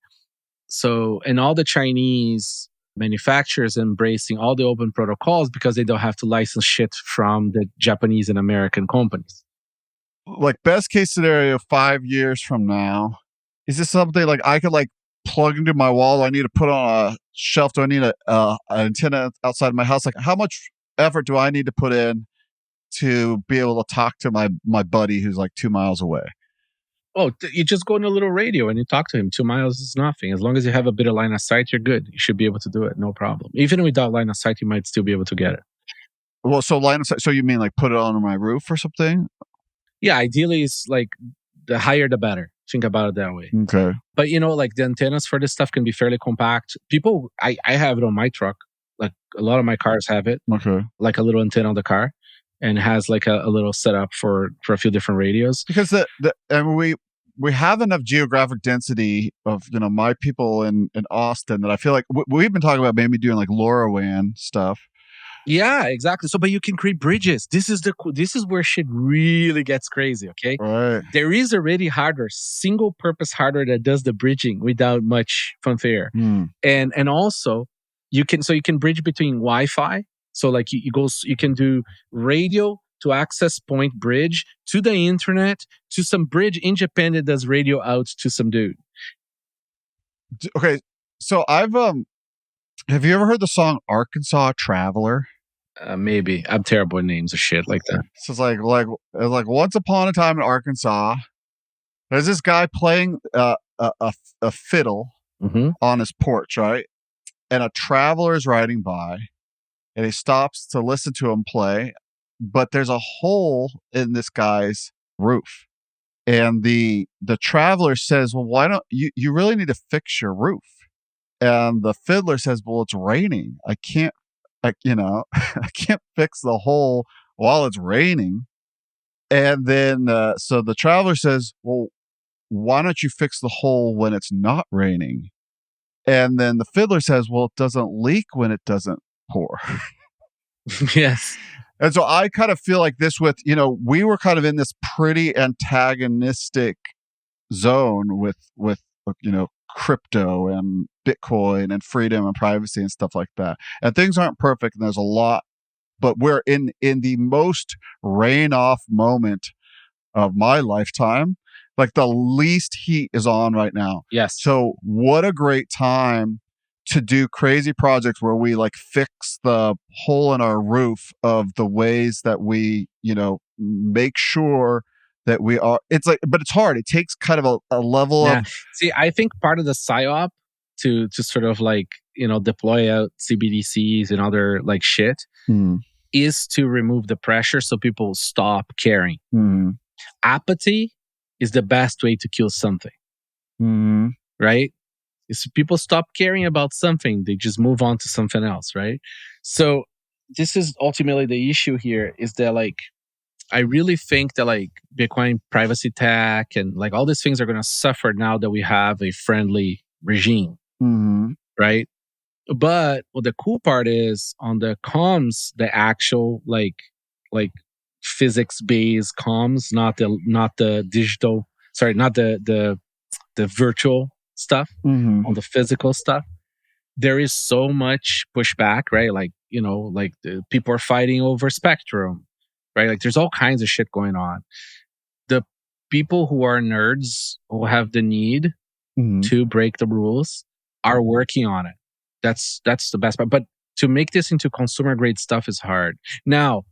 Speaker 1: So, and all the Chinese manufacturers embracing all the open protocols because they don't have to license shit from the Japanese and American companies.
Speaker 2: Like best case scenario, 5 years from now, is this something like I could like plug into my wall? Do I need to put on a shelf? Do I need an antenna outside my house? Like how much effort do I need to put in to be able to talk to my buddy who's like 2 miles away?
Speaker 1: Oh, you just go on a little radio and you talk to him. 2 miles is nothing. As long as you have a bit of line of sight, you're good. You should be able to do it. No problem. Even without line of sight, you might still be able to get it.
Speaker 2: Well, so line of sight. So you mean like put it on my roof or something?
Speaker 1: Yeah, ideally it's like the higher the better. Think about it that way.
Speaker 2: Okay.
Speaker 1: But like the antennas for this stuff can be fairly compact. People, I have it on my truck. Like a lot of my cars have it.
Speaker 2: Okay.
Speaker 1: Like a little antenna on the car, and has like a little setup for a few different radios.
Speaker 2: Because we have enough geographic density of my people in Austin that I feel like we've been talking about maybe doing like LoRaWAN stuff.
Speaker 1: Yeah, exactly. So, but you can create bridges. This is where shit really gets crazy. Okay,
Speaker 2: Right.
Speaker 1: There is already hardware, single purpose hardware that does the bridging without much fanfare, and also you can bridge between Wi-Fi. So like you can do radio to access point bridge to the internet to some bridge in Japan that does radio out to some dude.
Speaker 2: Okay, so have you ever heard the song Arkansas Traveler?
Speaker 1: Maybe. I'm terrible with names of shit like that.
Speaker 2: So it's like once upon a time in Arkansas, there's this guy playing a fiddle on his porch, right? And a traveler is riding by, and he stops to listen to him play. But there's a hole in this guy's roof, and the traveler says, "Well, why don't you really need to fix your roof?" And the fiddler says, "Well, it's raining. I can't fix the hole while it's raining." And then, so the traveler says, "Well, why don't you fix the hole when it's not raining?" And then the fiddler says, "Well, it doesn't leak when it doesn't pour."
Speaker 1: Yes.
Speaker 2: And so I kind of feel like this with, we were kind of in this pretty antagonistic zone with crypto and Bitcoin and freedom and privacy and stuff like that. And things aren't perfect, and there's a lot, but we're in the most rain off moment of my lifetime. Like the least heat is on right now.
Speaker 1: Yes.
Speaker 2: So what a great time to do crazy projects where we like fix the hole in our roof of the ways that we, make sure that we are. It's like, but it's hard. It takes kind of a level of.
Speaker 1: See, I think part of the PSYOP to sort of like, deploy out CBDCs and other like shit is to remove the pressure so people stop caring. Apathy is the best way to kill something. Right? If people stop caring about something, they just move on to something else, right? So this is ultimately the issue here, is that like, I really think that like Bitcoin privacy tech and like all these things are going to suffer now that we have a friendly regime, right? But what the cool part is on the comms, the actual like physics-based comms, not the digital, sorry, not the virtual stuff, on the physical stuff. There is so much pushback, right? Like, like the people are fighting over spectrum, right? Like there's all kinds of shit going on. The people who are nerds, who have the need to break the rules, are working on it. That's the best part. But to make this into consumer grade stuff is hard. Now,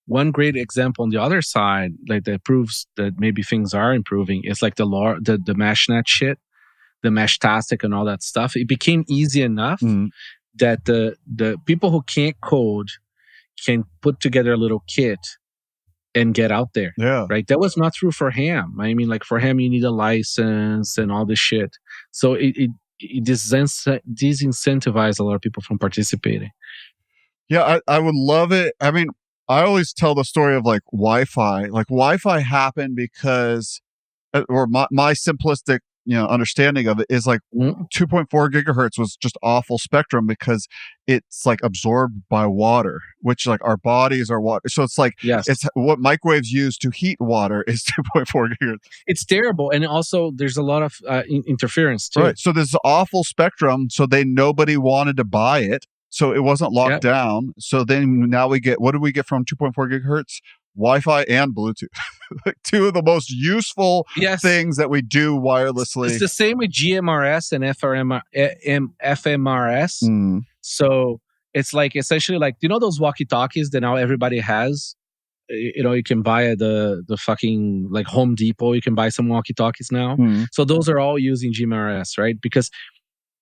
Speaker 1: one great example on the other side, like that proves that maybe things are improving, is like the meshnet shit, the Meshtastic and all that stuff. It became easy enough that the people who can't code can put together a little kit and get out there.
Speaker 2: Yeah.
Speaker 1: Right. That was not true for Ham. I mean, like for Ham, you need a license and all this shit. So it disincentivized a lot of people from participating.
Speaker 2: Yeah, I would love it. I mean, I always tell the story of like Wi-Fi. Like Wi-Fi happened because, or my simplistic understanding of it is like 2.4 gigahertz was just awful spectrum because it's like absorbed by water, which like our bodies are water. So it's like, it's what microwaves use to heat water is 2.4 gigahertz.
Speaker 1: It's terrible. And also there's a lot of interference too.
Speaker 2: Right. So there's awful spectrum. So nobody wanted to buy it. So it wasn't locked down. So then now what do we get from 2.4 gigahertz? Wi-Fi and Bluetooth. Like two of the most useful things that we do wirelessly.
Speaker 1: It's the same with GMRS and FMRS. So it's like essentially like, those walkie-talkies that now everybody has? You can buy at the fucking like Home Depot. You can buy some walkie-talkies now. So those are all using GMRS, right? Because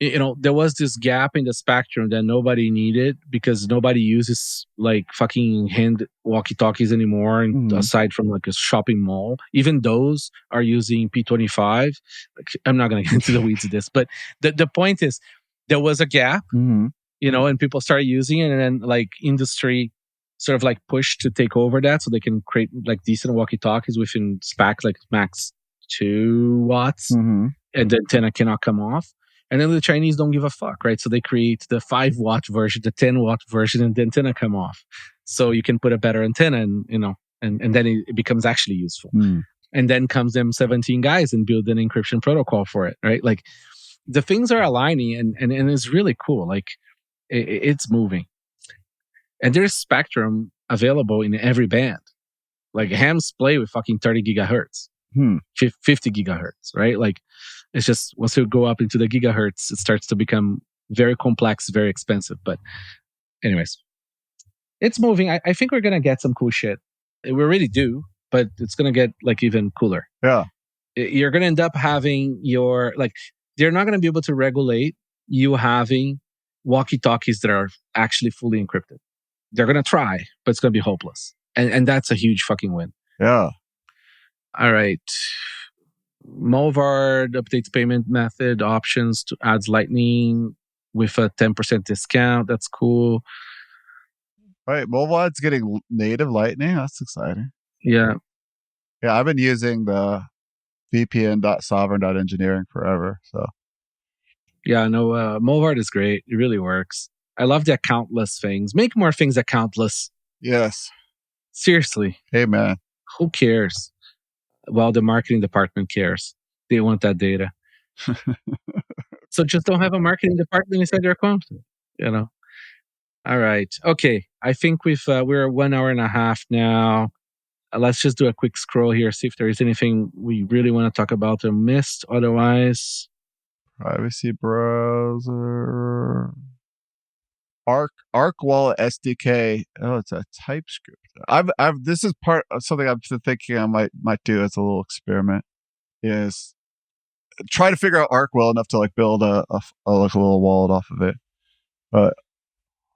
Speaker 1: there was this gap in the spectrum that nobody needed because nobody uses like fucking hand walkie-talkies anymore, aside from like a shopping mall. Even those are using P25. I'm not going to get into the weeds of this, but the point is there was a gap, and people started using it, and then like industry sort of like pushed to take over that so they can create like decent walkie-talkies within spec, like max 2 watts, and the antenna cannot come off. And then the Chinese don't give a fuck, right? So they create the 5-watt version, the 10-watt version, and the antenna come off. So you can put a better antenna, and and then it becomes actually useful. And then comes them 17 guys and build an encryption protocol for it, right? Like the things are aligning, and it's really cool. Like it's moving, and there's spectrum available in every band. Like hams play with fucking 30 gigahertz, 50 gigahertz, right? Like. It's just once you go up into the gigahertz, it starts to become very complex, very expensive. But anyways, it's moving. I think we're going to get some cool shit. We already do, but it's going to get like even cooler.
Speaker 2: Yeah.
Speaker 1: You're going to end up having they're not going to be able to regulate you having walkie-talkies that are actually fully encrypted. They're going to try, but it's going to be hopeless. And that's a huge fucking win.
Speaker 2: Yeah.
Speaker 1: All right. Molvard updates payment method options to adds Lightning with a 10% discount. That's cool.
Speaker 2: Right. Molvard's getting native Lightning. That's exciting.
Speaker 1: Yeah.
Speaker 2: Yeah, I've been using the VPN.sovereign.engineering forever. So
Speaker 1: yeah, no, Molvard is great. It really works. I love the accountless things. Make more things accountless.
Speaker 2: Yes.
Speaker 1: Seriously.
Speaker 2: Hey, man.
Speaker 1: Who cares? Well, the marketing department cares. They want that data. So just don't have a marketing department inside your company, All right. Okay. I think we're 1 hour and a half now. Let's just do a quick scroll here, see if there is anything we really want to talk about or missed. Otherwise,
Speaker 2: privacy browser. Arc Wallet SDK. Oh, it's a TypeScript. This is part of something I'm thinking I might do as a little experiment. Is try to figure out Arc well enough to like build a little wallet off of it. But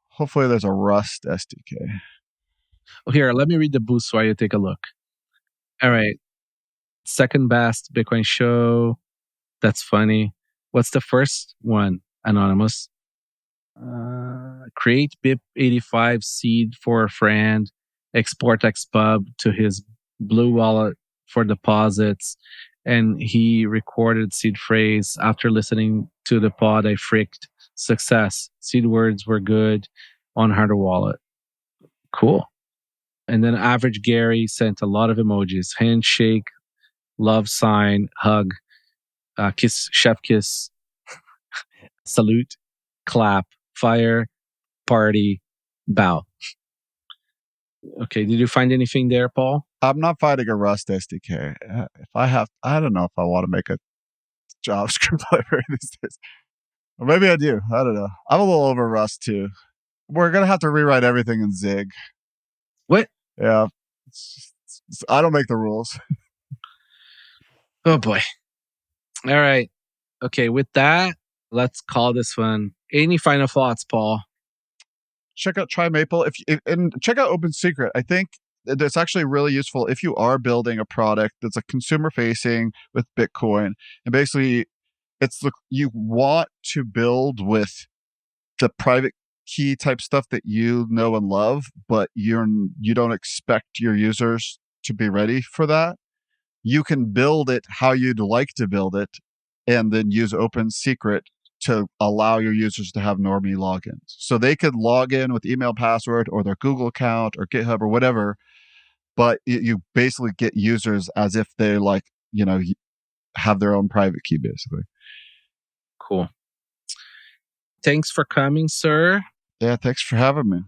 Speaker 2: hopefully there's a Rust SDK.
Speaker 1: Oh, here, let me read the boost while you take a look. All right. Second best Bitcoin show. That's funny. What's the first one? Anonymous. Create BIP85 seed for a friend. Export XPub to his Blue Wallet for deposits. And he recorded seed phrase. After listening to the pod, I fricked. Success. Seed words were good on Harder Wallet. Cool. And then Average Gary sent a lot of emojis. Handshake, love sign, hug, kiss, chef kiss, salute, clap, fire, party, bow. Okay, did you find anything there, Paul?
Speaker 2: I'm not finding a Rust SDK. I don't know if I want to make a JavaScript library these days. Or maybe I do. I don't know. I'm a little over Rust too. We're going to have to rewrite everything in Zig.
Speaker 1: What?
Speaker 2: Yeah. I don't make the rules.
Speaker 1: Oh boy. All right. Okay, with that, let's call this one. Any final thoughts, Paul?
Speaker 2: Check out Try Maple and check out Open Secret. I think that's actually really useful if you are building a product that's a consumer facing with Bitcoin. And basically, you want to build with the private key type stuff that you know and love, but you don't expect your users to be ready for that. You can build it how you'd like to build it, and then use Open Secret to allow your users to have normie logins. So they could log in with email password or their Google account or GitHub or whatever, but you basically get users as if they have their own private key, basically.
Speaker 1: Cool. Thanks for coming, sir.
Speaker 2: Yeah, thanks for having me.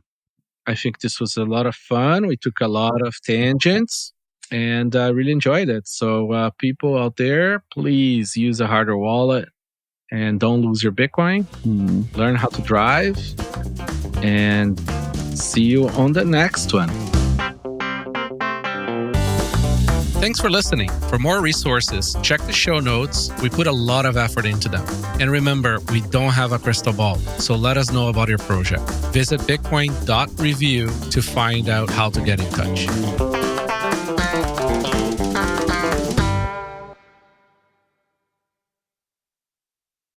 Speaker 1: I think this was a lot of fun. We took a lot of tangents and I really enjoyed it. So people out there, please use a harder wallet and don't lose your Bitcoin. Learn how to drive and see you on the next one. Thanks for listening. For more resources, check the show notes. We put a lot of effort into them. And remember, we don't have a crystal ball, so let us know about your project. Visit bitcoin.review to find out how to get in touch.